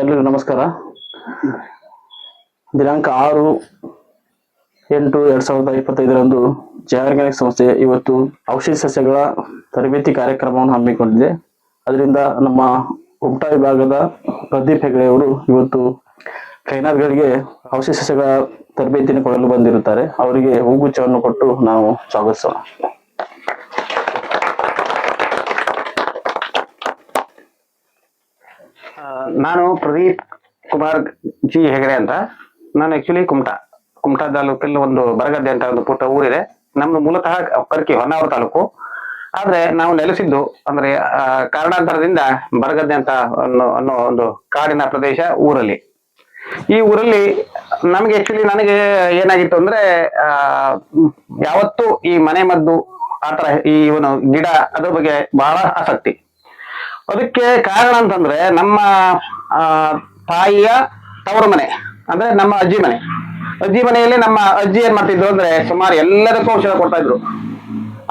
ಎಲ್ರಿಗೂ ನಮಸ್ಕಾರ. ದಿನಾಂಕ 6/8/2025 ಜೆ ಆರ್ಗ್ಯಾನಿಕ್ ಸಂಸ್ಥೆ ಇವತ್ತು ಔಷಧಿ ಸಸ್ಯಗಳ ತರಬೇತಿ ಕಾರ್ಯಕ್ರಮವನ್ನು ಹಮ್ಮಿಕೊಂಡಿದೆ. ಅದರಿಂದ ನಮ್ಮ ಕುಮಟಾ ವಿಭಾಗದ ಪ್ರದೀಪ್ ಹೆಗಡೆ ಅವರು ಇವತ್ತು ಟ್ರೈನರ್ಗಳಿಗೆ ಔಷಧಿ ಸಸ್ಯಗಳ ತರಬೇತಿಯನ್ನು ಕೊಡಲು ಬಂದಿರುತ್ತಾರೆ. ಅವರಿಗೆ ಹೂಗುಚ್ಛವನ್ನು ಕೊಟ್ಟು ನಾವು ಸ್ವಾಗತಿಸೋಣ. ನಾನು ಪ್ರದೀಪ್ ಕುಮಾರ್ ಜಿ ಹೆಗಡೆ ಅಂತ. ನಾನು ಆಕ್ಚುಲಿ ಕುಮಟಾ ತಾಲೂಕಲ್ಲಿ ಒಂದು ಬರಗದ್ದೆ ಅಂತ ಒಂದು ಪುಟ್ಟ ಊರಿದೆ. ನಮ್ದು ಮೂಲತಃ ಕರ್ಕಿ ಹೊನ್ನಾವರ ತಾಲೂಕು. ಆದ್ರೆ ನಾವು ನೆಲೆಸಿದ್ದು ಅಂದ್ರೆ ಕಾರಣಾಂತರದಿಂದ ಬರಗದ್ದೆ ಅಂತ ಅನ್ನೋ ಒಂದು ಕಾಡಿನ ಪ್ರದೇಶ ಊರಲ್ಲಿ. ಈ ಊರಲ್ಲಿ ನನಗೆ ಏನಾಗಿತ್ತು ಅಂದ್ರೆ ಯಾವತ್ತು ಈ ಮನೆ ಮದ್ದು ಆತರ ಈ ಇವನು ಗಿಡ ಅದ್ರ ಬಗ್ಗೆ ಬಹಳ ಆಸಕ್ತಿ. ಅದಕ್ಕೆ ಕಾರಣ ಅಂತಂದ್ರೆ ನಮ್ಮ ತಾಯಿಯ ತವರು ಮನೆ ಅಂದ್ರೆ ನಮ್ಮ ಅಜ್ಜಿ ಮನೆಯಲ್ಲಿ ನಮ್ಮ ಅಜ್ಜಿ ಏನ್ ಮಾಡ್ತಿದ್ರು ಅಂದ್ರೆ ಸುಮಾರು ಎಲ್ಲದಕ್ಕೂ ಔಷಧ ಕೊಡ್ತಾ ಇದ್ರು.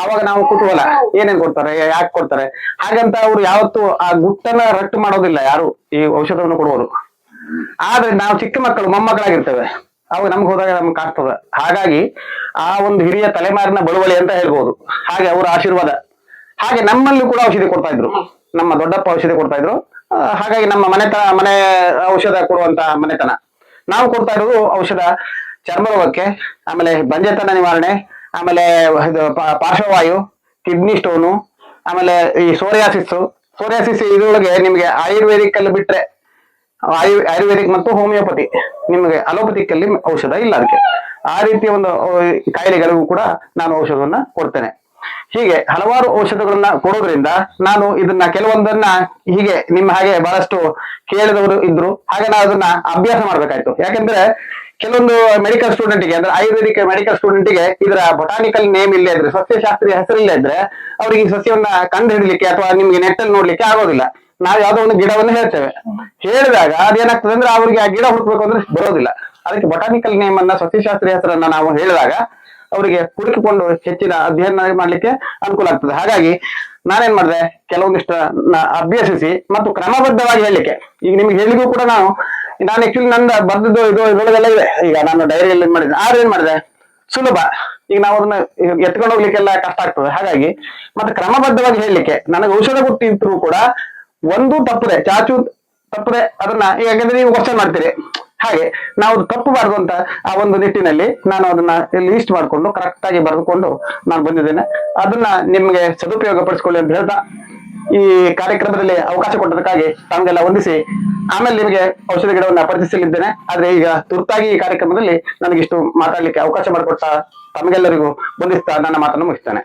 ಅವಾಗ ನಾವು ಕುತೂಹಲ ಏನೇನ್ ಕೊಡ್ತಾರೆ, ಯಾಕೆ ಕೊಡ್ತಾರೆ ಹಾಗಂತ ಅವ್ರು ಯಾವತ್ತು ಆ ಗುಟ್ಟನ್ನ ರಟ್ಟು ಮಾಡೋದಿಲ್ಲ ಯಾರು ಈ ಔಷಧವನ್ನು ಕೊಡುವರು. ಆದ್ರೆ ನಾವು ಚಿಕ್ಕ ಮಕ್ಕಳು ಮೊಮ್ಮಕ್ಕಳಾಗಿರ್ತೇವೆ, ಅವಾಗ ನಮ್ಗೆ ಹೋದಾಗ ನಮ್ಗೆ ಕಾಣ್ತದೆ. ಹಾಗಾಗಿ ಆ ಒಂದು ಹಿರಿಯ ತಲೆಮಾರಿನ ಬಳುವಳಿ ಅಂತ ಹೇಳ್ಬೋದು. ಹಾಗೆ ಅವರ ಆಶೀರ್ವಾದ. ಹಾಗೆ ನಮ್ಮಲ್ಲಿ ಕೂಡ ಔಷಧಿ ಕೊಡ್ತಾ ಇದ್ರು. ನಮ್ಮ ದೊಡ್ಡಪ್ಪ ಔಷಧಿ ಕೊಡ್ತಾ ಇದ್ರು. ಹಾಗಾಗಿ ನಮ್ಮ ಮನೆ ಔಷಧ ಕೊಡುವಂತ ಮನೆತನ. ನಾವು ಕೊಡ್ತಾ ಇರೋದು ಔಷಧ ಚರ್ಮ ರೋಗಕ್ಕೆ, ಆಮೇಲೆ ಬಂಜೆತನ ನಿವಾರಣೆ, ಆಮೇಲೆ ಇದು ಪಾರ್ಶ್ವವಾಯು, ಕಿಡ್ನಿ ಸ್ಟೋನು, ಆಮೇಲೆ ಈ ಸೋರಿಯಾಸಿಸ್ ಇದ್ರೊಳಗೆ ನಿಮ್ಗೆ ಆಯುರ್ವೇದಿಕ್ ಅಲ್ಲಿ ಬಿಟ್ರೆ ಆಯುರ್ವೇದಿಕ್ ಮತ್ತು ಹೋಮಿಯೋಪತಿ, ನಿಮ್ಗೆ ಅಲೋಪತಿಕ್ ಅಲ್ಲಿ ಔಷಧ ಇಲ್ಲ. ಅದಕ್ಕೆ ಆ ರೀತಿಯ ಒಂದು ಕಾಯಿಲೆಗಳಿಗೂ ಕೂಡ ನಾನು ಔಷಧವನ್ನ ಕೊಡ್ತೇನೆ. ಹೀಗೆ ಹಲವಾರು ಔಷಧಗಳನ್ನ ಕೊಡೋದ್ರಿಂದ ನಾನು ಇದನ್ನ ಕೆಲವೊಂದನ್ನ ಹೀಗೆ ನಿಮ್ಮ ಹಾಗೆ ಬಹಳಷ್ಟು ಕೇಳಿದವರು ಇದ್ರು. ಹಾಗೆ ನಾವು ಅದನ್ನ ಅಭ್ಯಾಸ ಮಾಡ್ಬೇಕಾಯ್ತು. ಯಾಕಂದ್ರೆ ಕೆಲವೊಂದು ಮೆಡಿಕಲ್ ಸ್ಟೂಡೆಂಟ್ಗೆ ಅಂದ್ರೆ ಆಯುರ್ವೇದಿಕ್ ಮೆಡಿಕಲ್ ಸ್ಟೂಡೆಂಟ್ಗೆ ಇದರ ಬೊಟಾನಿಕಲ್ ನೇಮ್ ಇಲ್ಲೇ ಇದ್ರೆ, ಸಸ್ಯಶಾಸ್ತ್ರೀಯ ಹೆಸರಿಲ್ಲೇ ಇದ್ರೆ ಅವ್ರಿಗೆ ಈ ಸಸ್ಯವನ್ನ ಕಂಡು ಹಿಡಿಲಿಕ್ಕೆ ಅಥವಾ ನಿಮ್ಗೆ ನೆಟ್ಟಲ್ಲಿ ನೋಡ್ಲಿಕ್ಕೆ ಆಗೋದಿಲ್ಲ. ನಾವು ಯಾವ್ದೋ ಒಂದು ಗಿಡವನ್ನು ಹೇಳ್ತೇವೆ, ಹೇಳಿದಾಗ ಅದೇನಾಗ್ತದೆ ಅಂದ್ರೆ ಅವ್ರಿಗೆ ಆ ಗಿಡ ಹುಡುಕ್ಬೇಕು ಅಂದ್ರೆ ಬರೋದಿಲ್ಲ. ಅದಕ್ಕೆ ಬೊಟಾನಿಕಲ್ ನೇಮ್ ಅನ್ನ, ಸಸ್ಯಶಾಸ್ತ್ರೀಯ ಹೆಸರನ್ನ ನಾವು ಹೇಳಿದಾಗ ಅವರಿಗೆ ಹುಡುಕಿಕೊಂಡು ಹೆಚ್ಚಿನ ಅಧ್ಯಯನ ಮಾಡ್ಲಿಕ್ಕೆ ಅನುಕೂಲ ಆಗ್ತದೆ. ಹಾಗಾಗಿ ನಾನೇನ್ ಮಾಡಿದೆ, ಕೆಲವೊಂದಿಷ್ಟ ಅಭ್ಯಸಿಸಿ ಮತ್ತು ಕ್ರಮಬದ್ಧವಾಗಿ ಹೇಳಲಿಕ್ಕೆ ಈಗ ನಿಮ್ಗೆ ಹೇಳಿಗೂ ಕೂಡ ನಾನು ಆಕ್ಚುಲಿ ನಂದು ಬರ್ದಿದ್ದು ಇದರೊಳಗೆಲ್ಲ ಇದೆ. ಈಗ ನಾನು ಡೈರಿಯಲ್ಲಿ ಮಾಡಿದ್ದೆ. ಆದ್ರೆ ಏನ್ ಮಾಡಿದೆ, ಸುಲಭ. ಈಗ ನಾವು ಅದನ್ನ ಎತ್ಕೊಂಡು ಹೋಗ್ಲಿಕ್ಕೆಲ್ಲ ಕಷ್ಟ ಆಗ್ತದೆ. ಹಾಗಾಗಿ ಮತ್ತೆ ಕ್ರಮಬದ್ಧವಾಗಿ ಹೇಳಲಿಕ್ಕೆ ನನಗೆ ಔಷಧ ಕೊಟ್ಟಿದ್ರು ಕೂಡ ಒಂದು ತಪ್ಪದೆ ಅದನ್ನ ಯಾಕಂದ್ರೆ ನೀವು ಕ್ವಶನ್ ಮಾಡ್ತೀರಿ, ಹಾಗೆ ನಾವು ತಪ್ಪಬಾರ್ದು ಅಂತ ಆ ಒಂದು ನಿಟ್ಟಿನಲ್ಲಿ ನಾನು ಅದನ್ನ ಲೀಸ್ಟ್ ಮಾಡಿಕೊಂಡು ಕರೆಕ್ಟ್ ಆಗಿ ಬರೆದುಕೊಂಡು ನಾನು ಬಂದಿದ್ದೇನೆ. ಅದನ್ನ ನಿಮ್ಗೆ ಸದುಪಯೋಗ ಪಡಿಸ್ಕೊಳ್ಳಿ ಅಂತ ಹೇಳ್ತಾ ಈ ಕಾರ್ಯಕ್ರಮದಲ್ಲಿ ಅವಕಾಶ ಕೊಟ್ಟದಕ್ಕಾಗಿ ತಮಗೆಲ್ಲ ವಂದಿಸಿ ಆಮೇಲೆ ನಿಮಗೆ ಔಷಧ ಗಿಡವನ್ನ ಪರಿಚಯಿಸಲಿದ್ದೇನೆ. ಆದ್ರೆ ಈಗ ತುರ್ತಾಗಿ ಈ ಕಾರ್ಯಕ್ರಮದಲ್ಲಿ ನನಗಿಷ್ಟು ಮಾತಾಡ್ಲಿಕ್ಕೆ ಅವಕಾಶ ಮಾಡಿಕೊಟ್ಟ ತಮಗೆಲ್ಲರಿಗೂ ವಂದಿಸ್ತಾ ನನ್ನ ಮಾತನ್ನು ಮುಗಿಸ್ತೇನೆ.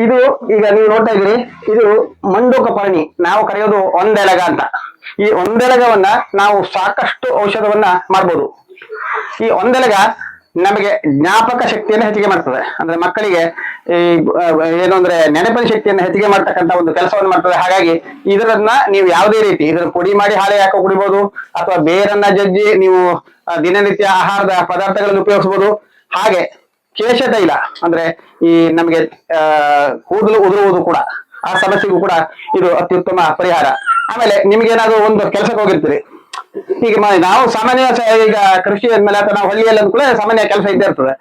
ಇದು ಈಗ ನೀವು ನೋಡ್ತಾ ಇದ್ದೀರಿ, ಇದು ಮಂಡೂಕ ಪರ್ಣಿ, ನಾವು ಕರೆಯೋದು ಒಂದೆಲಗ ಅಂತ. ಈ ಒಂದೆಲಗವನ್ನ ನಾವು ಸಾಕಷ್ಟು ಔಷಧವನ್ನ ಮಾಡ್ಬೋದು. ಈ ಒಂದೆಲಗ ನಮಗೆ ಜ್ಞಾಪಕ ಶಕ್ತಿಯನ್ನು ಹೆಚ್ಚಿಗೆ ಮಾಡ್ತದೆ. ಅಂದ್ರೆ ಮಕ್ಕಳಿಗೆ ಈ ಏನು ಅಂದ್ರೆ ನೆನಪಿನ ಶಕ್ತಿಯನ್ನು ಹೆಚ್ಚಿಗೆ ಮಾಡ್ತಕ್ಕಂಥ ಒಂದು ಕೆಲಸವನ್ನು ಮಾಡ್ತದೆ. ಹಾಗಾಗಿ ಇದರನ್ನ ನೀವು ಯಾವುದೇ ರೀತಿ ಇದನ್ನ ಪುಡಿ ಮಾಡಿ ಹಾಳೆ ಹಾಕೋ ಕುಡಿಬಹುದು, ಅಥವಾ ಬೇರನ್ನ ಜಜ್ಜಿ ನೀವು ದಿನನಿತ್ಯ ಆಹಾರದ ಪದಾರ್ಥಗಳಲ್ಲಿ ಉಪಯೋಗಿಸಬಹುದು. ಹಾಗೆ ಕೇಶ ತೈಲ ಅಂದ್ರೆ ಈ ನಮಗೆ ಕೂದಲು ಉದುರುವುದು ಕೂಡ ಆ ಸಮಸ್ಯೆಗೂ ಕೂಡ ಇದು ಅತ್ಯುತ್ತಮ ಪರಿಹಾರ. ಆಮೇಲೆ ನಿಮ್ಗೆ ಏನಾದ್ರು ಒಂದು ಕೆಲಸಕ್ಕೆ ಹೋಗಿರ್ತೀರಿ, ಈಗ ನಾವು ಸಾಮಾನ್ಯ ಈಗ ಕೃಷಿ ಅಂದ್ಮೇಲೆ ಅಥವಾ ನಾವು ಹಳ್ಳಿಯಲ್ಲಿ ಕೂಡ ಸಾಮಾನ್ಯ ಕೆಲಸ ಇದ್ದೇ ಇರ್ತದೆ.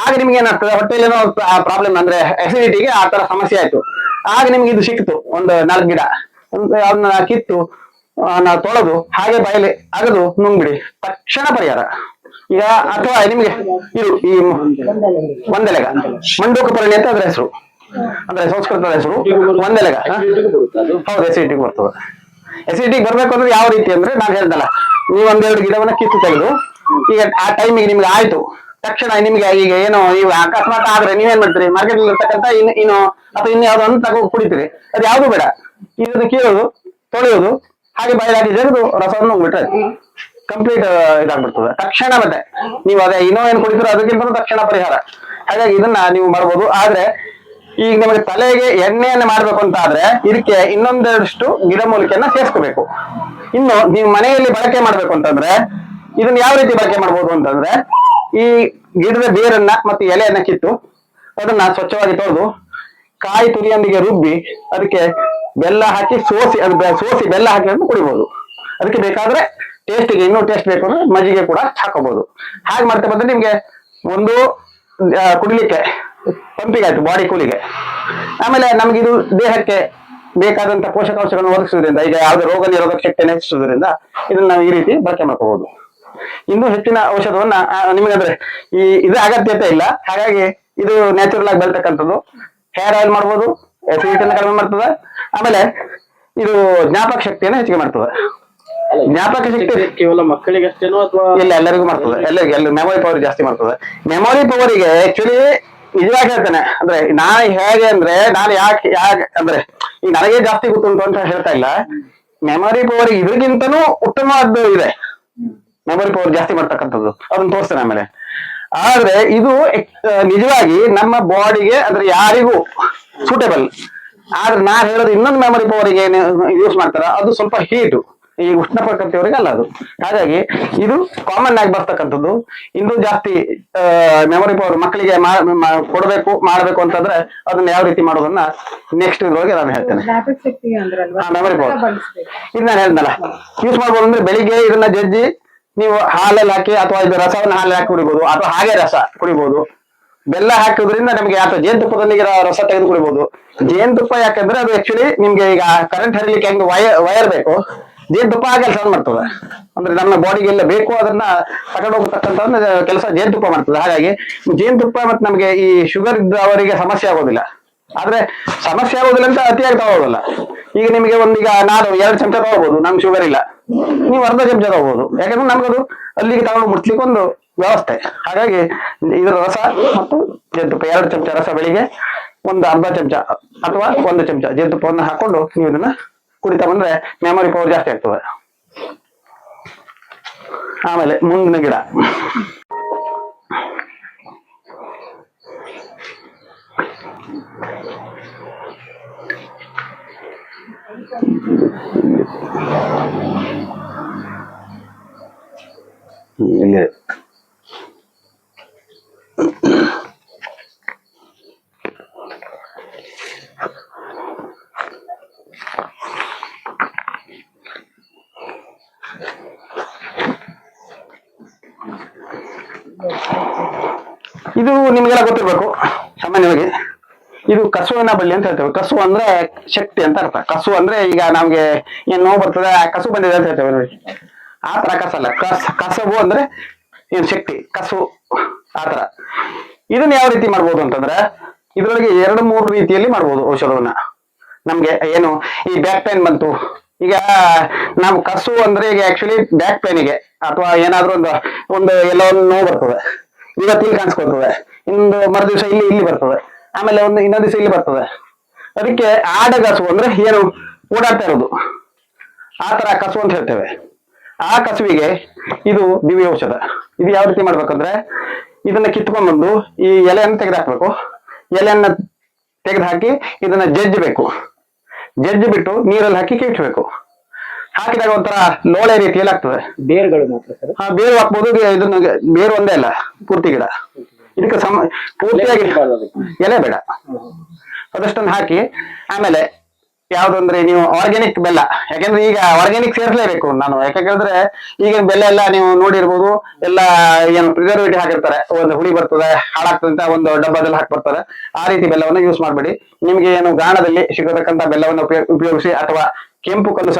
ಆಗ ನಿಮ್ಗೆ ಏನಾಗ್ತದೆ, ಹೊಟ್ಟೆಯಲ್ಲೇನೋ ಪ್ರಾಬ್ಲಮ್ ಅಂದ್ರೆ ಅಸಿಡಿಟಿಗೆ ಆ ತರ ಸಮಸ್ಯೆ ಆಯ್ತು. ಆಗ ನಿಮ್ಗೆ ಇದು ಸಿಕ್ತು, ಒಂದು 4 ಗಿಡ ಅದನ್ನ ಕಿತ್ತು ನಾವು ತೊಳೆದು ಹಾಗೆ ಬಾಯಲ್ಲಿ ಅಗದು ನುಂಗ್ಬಿಡಿ, ತಕ್ಷಣ ಪರಿಹಾರ. ಈಗ ಅಥವಾ ನಿಮ್ಗೆ ಇದು ಈ ಒಂದೆಲಗ ಮಂಡೂಕ ಪರ್ಣಿ ಅಂತ ಅದ್ರ ಹೆಸರು, ಅಂದ್ರೆ ಸಂಸ್ಕೃತದ ಹೆಸರು ಒಂದೆಲಗ. ಹೌದು, ಎಸಿಡಿಟಿಗೆ ಬರ್ತದೆ. ಎಸಿಡಿಟಿಗೆ ಬರ್ಬೇಕು ಅಂದ್ರೆ ಯಾವ ರೀತಿ ಅಂದ್ರೆ ನಾನು ಹೇಳ್ದಲ್ಲ, ನೀವು 1-2 ಗಿಡವನ್ನ ಕಿತ್ತು ತೆಗೆದು ಈಗ ಆ ಟೈಮಿಗೆ ನಿಮ್ಗೆ ಆಯ್ತು ತಕ್ಷಣ ನಿಮ್ಗೆ ಈಗ ಏನು ನೀವು ಅಕಸ್ಮಾತ್ ಆದ್ರೆ ನೀವೇನ್ ಮಾಡ್ತೀರಿ, ಮಾರ್ಕೆಟ್ ಅಲ್ಲಿ ಇರ್ತಕ್ಕಂಥ ಇನ್ನು ಅಥವಾ ಇನ್ಯಾವುದೋ ಒಂದು ತಗೋ ಕುಡಿತೀರಿ. ಅದು ಯಾವ್ದು ಬೇಡ, ಇದನ್ನು ಕೀಳೋದು, ತೊಳೆಯೋದು, ಹಾಗೆ ಬಾಯಿಲಾಗಿ ಜಗದು ರಸವನ್ನು ಹೋಗ್ಬಿಟ್ರೆ ಕಂಪ್ಲೀಟ್ ಇದಾಗ್ಬಿಡ್ತದೆ ತಕ್ಷಣ. ಮತ್ತೆ ನೀವು ಅದೇ ಇನ್ನೋ ಏನ್ ಕುಡಿತೀರೋ ಅದಕ್ಕಿಂತ ತಕ್ಷಣ ಪರಿಹಾರ. ಹಾಗಾಗಿ ಇದನ್ನ ನೀವು ಮಾಡ್ಬೋದು. ಆದ್ರೆ ಈಗ ನಿಮಗೆ ತಲೆಗೆ ಎಣ್ಣೆಯನ್ನ ಮಾಡ್ಬೇಕು ಅಂತ ಆದ್ರೆ ಇದಕ್ಕೆ ಇನ್ನೊಂದಷ್ಟು ಗಿಡಮೂಲಿಕೆಯನ್ನ ಸೇರಿಸ್ಕೋಬೇಕು. ಇನ್ನು ನೀವು ಮನೆಯಲ್ಲಿ ಬಳಕೆ ಮಾಡ್ಬೇಕು ಅಂತಂದ್ರೆ ಇದನ್ನ ಯಾವ ರೀತಿ ಬಳಕೆ ಮಾಡ್ಬೋದು ಅಂತಂದ್ರೆ, ಈ ಗಿಡದ ಬೇರನ್ನ ಮತ್ತು ಎಲೆಯನ್ನ ಕಿತ್ತು ಅದನ್ನ ಸ್ವಚ್ಛವಾಗಿ ತೊಳೆದು ಕಾಯಿ ತುರಿಯೊಂದಿಗೆ ರುಬ್ಬಿ ಅದಕ್ಕೆ ಬೆಲ್ಲ ಹಾಕಿ ಸೋಸಿ ಸೋಸಿ ಬೆಲ್ಲ ಹಾಕಿ ಅಂತ ಕುಡಿಬಹುದು. ಅದಕ್ಕೆ ಬೇಕಾದ್ರೆ ಟೇಸ್ಟಿಗೆ ಇನ್ನೂ ಟೇಸ್ಟ್ ಬೇಕು ಅಂದ್ರೆ ಮಜ್ಜಿಗೆ ಕೂಡ ಹಾಕೋಬಹುದು. ಹಾಗೆ ಮಾಡ್ತಾ ಬಂದ್ರೆ ನಿಮ್ಗೆ ಒಂದು ಕುಡಿಲಿಕ್ಕೆ ಪಂಪಿಗೆ ಆಯ್ತು, ಬಾಡಿ ಕೂಲಿಗೆ. ಆಮೇಲೆ ನಮ್ಗೆ ಇದು ದೇಹಕ್ಕೆ ಬೇಕಾದಂತ ಪೋಷಕಾಂಶಗಳನ್ನು ಒದಗಿಸುವುದರಿಂದ, ಈಗ ಯಾವುದೇ ರೋಗ ನಿರೋಧಕ ಶಕ್ತಿಯನ್ನು ಹೆಚ್ಚಿಸುವುದರಿಂದ ಇದನ್ನ ನಾವು ಈ ರೀತಿ ಬಳಕೆ ಮಾಡ್ಕೋಬಹುದು. ಇನ್ನೂ ಹೆಚ್ಚಿನ ಔಷಧವನ್ನ ನಿಮಗಂದ್ರೆ ಇದು ಅಗತ್ಯತೆ ಇಲ್ಲ, ಹಾಗಾಗಿ ಇದು ನ್ಯಾಚುರಲ್ ಆಗಿ ಬೆಳ್ತಕ್ಕಂಥದ್ದು. ಹೇರ್ ಆಯಿಲ್ ಮಾಡ್ಬೋದು, ಅಸಿಡಿಟಿಯನ್ನು ಕಡಿಮೆ ಮಾಡ್ತದೆ. ಆಮೇಲೆ ಇದು ಜ್ಞಾಪಕ ಶಕ್ತಿಯನ್ನು ಹೆಚ್ಚಿಗೆ ಮಾಡ್ತದೆ. ಜ್ಞಾಪಕ ಶಕ್ತಿ ಕೇವಲ ಮಕ್ಕಳಿಗೆ ಅಷ್ಟೇನೋ ಅಥವಾ ಇಲ್ಲ, ಎಲ್ಲರಿಗೂ ಮಾಡ್ತದೆ. ಎಲ್ಲರಿಗೂ ಮೆಮೊರಿ ಪವರ್ ಜಾಸ್ತಿ ಮಾಡ್ತದೆ. ಮೆಮೊರಿ ಪವರಿಗೆ ಆಕ್ಚುಲಿ ನಿಜವಾಗಿ ಹೇಳ್ತೇನೆ, ಅಂದ್ರೆ ನಾನು ಹೇಗೆ ಅಂದ್ರೆ ನಾನು ಯಾಕೆ ಅಂದ್ರೆ ಈಗ ನನಗೆ ಜಾಸ್ತಿ ಗೊತ್ತುಂಟು ಅಂತ ಹೇಳ್ತಾ ಇಲ್ಲ. ಮೆಮೊರಿ ಪವರ್ ಇದ್ರಿಗಿಂತನೂ ಉತ್ತಮವಾದ್ದು ಇದೆ, ಮೆಮೊರಿ ಪವರ್ ಜಾಸ್ತಿ ಮಾಡ್ತಕ್ಕಂಥದ್ದು. ಅದನ್ನ ತೋರಿಸ್ತೇನೆ ಆಮೇಲೆ. ಆದ್ರೆ ಇದು ನಿಜವಾಗಿ ನಮ್ಮ ಬಾಡಿಗೆ ಅಂದ್ರೆ ಯಾರಿಗೂ ಸೂಟೇಬಲ್. ಆದ್ರೆ ನಾನ್ ಹೇಳೋದು ಇನ್ನೊಂದು ಮೆಮೊರಿ ಪವರಿಗೆ ಏನು ಯೂಸ್ ಮಾಡ್ತಾರ, ಅದು ಸ್ವಲ್ಪ ಹೀಟು, ಈ ಉಷ್ಣ ಪ್ರಕೃತಿಯವರಿಗೆ ಅಲ್ಲ ಅದು. ಹಾಗಾಗಿ ಇದು ಕಾಮನ್ ಆಗಿ ಬರ್ತಕ್ಕಂಥದ್ದು. ಇನ್ನೂ ಜಾಸ್ತಿ ಮೆಮೊರಿ ಪವರ್ ಮಕ್ಕಳಿಗೆ ಮಾಡಬೇಕು ಅಂತಂದ್ರೆ ಅದನ್ನ ಯಾವ ರೀತಿ ಮಾಡೋದನ್ನ ನೆಕ್ಸ್ಟ್ ಇದ್ರೊಳಗೆ ನಾನು ಹೇಳ್ತೇನೆ. ಮೆಮೊರಿ ಪವರ್ ಇದು ನಾನು ಹೇಳ್ದಲ್ಲ, ಯೂಸ್ ಮಾಡ್ಬೋದು ಅಂದ್ರೆ ಬೆಳಿಗ್ಗೆ ಇದನ್ನ ಜಜ್ಜಿ ನೀವು ಹಾಲಲ್ಲಿ ಹಾಕಿ ಅಥವಾ ಇದು ರಸವನ್ನು ಹಾಲಲ್ಲಿ ಹಾಕಿ ಕುಡಿಬಹುದು, ಅಥವಾ ಹಾಗೆ ರಸ ಕುಡಿಬಹುದು. ಬೆಲ್ಲ ಹಾಕೋದ್ರಿಂದ ನಮಗೆ ಅಥವಾ ಜೇನುತುಪ್ಪದಲ್ಲಿ ರಸ ತೆಗೆದು ಕುಡಿಬಹುದು. ಜೇನುತುಪ್ಪ ಯಾಕಂದ್ರೆ ಅದು ಆಕ್ಚುಲಿ ನಿಮ್ಗೆ ಈಗ ಕರೆಂಟ್ ಹರಿಲಿಕ್ಕೆ ಹೆಂಗ್ ವಯರ್ ಬೇಕು, ಜೇನುತುಪ್ಪ ಆ ಕೆಲಸ ಮಾಡ್ತದೆ. ಅಂದ್ರೆ ನಮ್ಮ ಬಾಡಿಗೆ ಎಲ್ಲ ಬೇಕು ಅದನ್ನ ತಗೊಂಡು ಹೋಗ್ತಕ್ಕಂಥ ಕೆಲಸ ಜೇನುತುಪ್ಪ ಮಾಡ್ತದೆ. ಹಾಗಾಗಿ ಜೇನುತುಪ್ಪ ಮತ್ತೆ ನಮಗೆ ಈ ಶುಗರ್ ಇದ್ದವರಿಗೆ ಸಮಸ್ಯೆ ಆಗೋದಿಲ್ಲ. ಆದ್ರೆ ಸಮಸ್ಯೆ ಆಗೋದಿಲ್ಲ ಅಂತ ಅತಿಯಾಗಿ ತಗೋಬೋದಲ್ಲ. ಈಗ ನಿಮಗೆ ಈಗ ನಾನು 2 ಚಮಚ ತಗೋಬಹುದು, ನಮ್ಗೆ ಶುಗರ್ ಇಲ್ಲ, ನೀವು ಅರ್ಧ ಚಮಚ ತಗೋಬಹುದು. ಯಾಕಂದ್ರೆ ನಮ್ಗದು ಅಲ್ಲಿಗೆ ತಗೊಂಡು ಮುಟ್ಲಿಕ್ಕೆ ಒಂದು ವ್ಯವಸ್ಥೆ. ಹಾಗಾಗಿ ಇದರ ರಸ ಮತ್ತು ಜೇನುತುಪ್ಪ 2 ಚಮಚ ರಸ ಬೆಳಿಗ್ಗೆ, ಒಂದು ಅರ್ಧ ಚಮಚ ಅಥವಾ 1 ಚಮಚ ಜೇನುತುಪ್ಪವನ್ನು ಹಾಕೊಂಡು ನೀವು ಇದನ್ನ ಕುಡಿತಾ ಬಂದ್ರೆ ಮೆಮೊರಿ ಪವರ್ ಜಾಸ್ತಿ ಆಗ್ತದೆ. ಆಮೇಲೆ ಮುಂದಿನ ಗಿಡ ಇಲ್ಲಿ ಇದು ನಿಮಗೆಲ್ಲ ಗೊತ್ತಿರ್ಬೇಕು. ಸಾಮಾನ್ಯವಾಗಿ ಇದು ಕಸುವಿನ ಬಳ್ಳಿ ಅಂತ ಹೇಳ್ತೇವೆ. ಕಸು ಅಂದ್ರೆ ಶಕ್ತಿ ಅಂತ ಅರ್ಥ. ಕಸು ಅಂದ್ರೆ ಈಗ ನಮ್ಗೆ ಏನ್ ನೋವು ಬರ್ತದೆ, ಕಸು ಬಂದಿದೆ ಅಂತ ಹೇಳ್ತೇವೆ ನೋಡಿ, ಆ ತರ ಕಸಲ್ಲ. ಕಸಬು ಅಂದ್ರೆ ಏನ್ ಶಕ್ತಿ, ಕಸು ಆತರ. ಇದನ್ನ ಯಾವ ರೀತಿ ಮಾಡ್ಬೋದು ಅಂತಂದ್ರೆ ಇದ್ರೊಳಗೆ 2-3 ರೀತಿಯಲ್ಲಿ ಮಾಡ್ಬೋದು ಔಷಧವನ್ನ. ನಮ್ಗೆ ಏನು ಈ ಬ್ಯಾಕ್ ಪೇನ್ ಬಂತು, ಈಗ ನಾವು ಕಸು ಅಂದ್ರೆ ಈಗ ಆಕ್ಚುಲಿ ಬ್ಯಾಕ್ ಪೇನಿಗೆ ಅಥವಾ ಏನಾದ್ರೂ ಒಂದು ಎಲ್ಲ ಒಂದು ನೋವು ಬರ್ತದೆ, ಇವತ್ತು ಇಲ್ಲಿ ಕಾಣಿಸ್ಕೊಳ್ತದೆ, ಇನ್ನೊಂದು ಮರು ದಿವಸ ಇಲ್ಲಿ ಬರ್ತದೆ, ಆಮೇಲೆ ಇನ್ನೊಂದು ದಿವಸ ಇಲ್ಲಿ ಬರ್ತದೆ. ಅದಕ್ಕೆ ಆಡಗಸು ಅಂದ್ರೆ ಏನು ಓಡಾಡ್ತಾ ಇರೋದು, ಆ ತರ ಕಸು ಅಂತ ಹೇಳ್ತೇವೆ. ಆ ಕಸುವಿಗೆ ಇದು ದಿವ್ಯ ಔಷಧ. ಇದು ಯಾವ ರೀತಿ ಮಾಡ್ಬೇಕಂದ್ರೆ ಇದನ್ನ ಕಿತ್ಕೊಂಡ್ಬಂದು ಈ ಎಲೆಯನ್ನು ತೆಗೆದುಹಾಕ್ಬೇಕು. ಎಲೆಯನ್ನ ತೆಗೆದು ಹಾಕಿ ಇದನ್ನ ಜಜ್ಜಬೇಕು. ಜಜ್ಜಿ ಬಿಟ್ಟು ನೀರಲ್ಲಿ ಹಾಕಿ ಕಿಚ್ಚಬೇಕು. ಹಾಕಿದಾಗ ಒಂಥರ ಲೋಳೆ ರೀತಿಯಲ್ಲಿ ಆಗ್ತದೆ. ಬೇರುಗಳು ಮಾತ್ರ ಹಾ, ಬೇರು ಹಾಕ್ಬೋದು. ಇದನ್ನ ಬೇರು ಒಂದೇ ಅಲ್ಲ, ಪೂರ್ತಿ ಗಿಡ. ಇದಕ್ಕೆ ಪೂರ್ತಿಯಾಗಿ ಎಲೆ ಬೇಡ, ಅದಷ್ಟೊಂದು ಹಾಕಿ ಆಮೇಲೆ ಯಾವ್ದಂದ್ರೆ ನೀವು ಆರ್ಗ್ಯಾನಿಕ್ ಬೆಲ್ಲ, ಯಾಕಂದ್ರೆ ಈಗ ಆರ್ಗ್ಯಾನಿಕ್ ಸೇರಿಸಲೇಬೇಕು ನಾನು. ಯಾಕಂದ್ರೆ ಈಗ ಬೆಲ್ಲ ಎಲ್ಲ ನೀವು ನೋಡಿರ್ಬೋದು, ಎಲ್ಲ ಏನು ಪ್ರಿಸರ್ವೇಟಿವ್ ಹಾಕಿರ್ತಾರೆ, ಒಂದು ಹುಳಿ ಬರ್ತದೆ, ಹಾಳಾಗ್ತದೆ ಅಂತ ಒಂದು ಡಬ್ಬದಲ್ಲಿ ಹಾಕ್ಬರ್ತಾರೆ. ಆ ರೀತಿ ಬೆಲ್ಲವನ್ನು ಯೂಸ್ ಮಾಡಬೇಡಿ. ನಿಮ್ಗೆ ಏನು ಗಾಣದಲ್ಲಿ ಸಿಗತಕ್ಕಂತ ಬೆಲ್ಲವನ್ನು ಉಪಯೋಗಿಸಿ, ಅಥವಾ ಕೆಂಪು ಕಲ್ಲು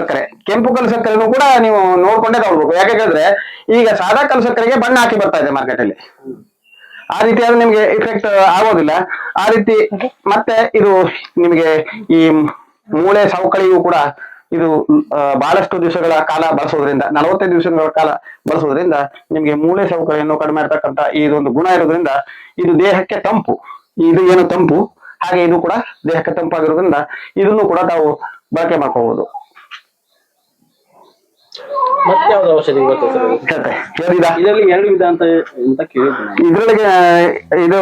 ಸಕ್ಕರೆನೂ ಕೂಡ ನೀವು ನೋಡ್ಕೊಂಡೇ ತಗೊಳ್ಬೇಕು. ಯಾಕಂದ್ರೆ ಈಗ ಸಾದಾ ಕಲ್ಲು ಸಕ್ಕರೆಗೆ ಬಣ್ಣ ಹಾಕಿ ಬರ್ತಾ ಇದೆ ಮಾರ್ಕೆಟ್ ಅಲ್ಲಿ. ಆ ರೀತಿ ಆದ್ರೆ ನಿಮ್ಗೆ ಇಫೆಕ್ಟ್ ಆಗೋದಿಲ್ಲ. ಆ ರೀತಿ ಮತ್ತೆ ಇದು ನಿಮಗೆ ಈ ಮೂಳೆ ಸವಕಳಿಯು ಕೂಡ ಇದು ಬಹಳಷ್ಟು ದಿವಸಗಳ ಕಾಲ ಬಳಸೋದ್ರಿಂದ, 45 ದಿವಸಗಳ ಕಾಲ ಬಳಸೋದ್ರಿಂದ ನಿಮ್ಗೆ ಮೂಳೆ ಸವಕಳಿಯನ್ನು ಕಡಿಮೆ ಮಾಡ್ತಕ್ಕಂಥ ಇದೊಂದು ಗುಣ ಇರೋದ್ರಿಂದ ಇದು ದೇಹಕ್ಕೆ ತಂಪು. ಇದು ಏನು ತಂಪು, ಹಾಗೆ ಇದು ಕೂಡ ದೇಹಕ್ಕೆ ತಂಪಾಗಿರೋದ್ರಿಂದ ಇದನ್ನು ಕೂಡ ತಾವು ಬಳಕೆ ಮಾಡ್ಕೋಬಹುದು. ಮತ್ತೆ ಯಾವ್ದು ಔಷಧಿ ಇದರಲ್ಲಿ 2 ವಿಧ ಅಂತ ಕೇಳಿದ್ದೆ. ಇದ್ರೊಳಗೆ ಇದು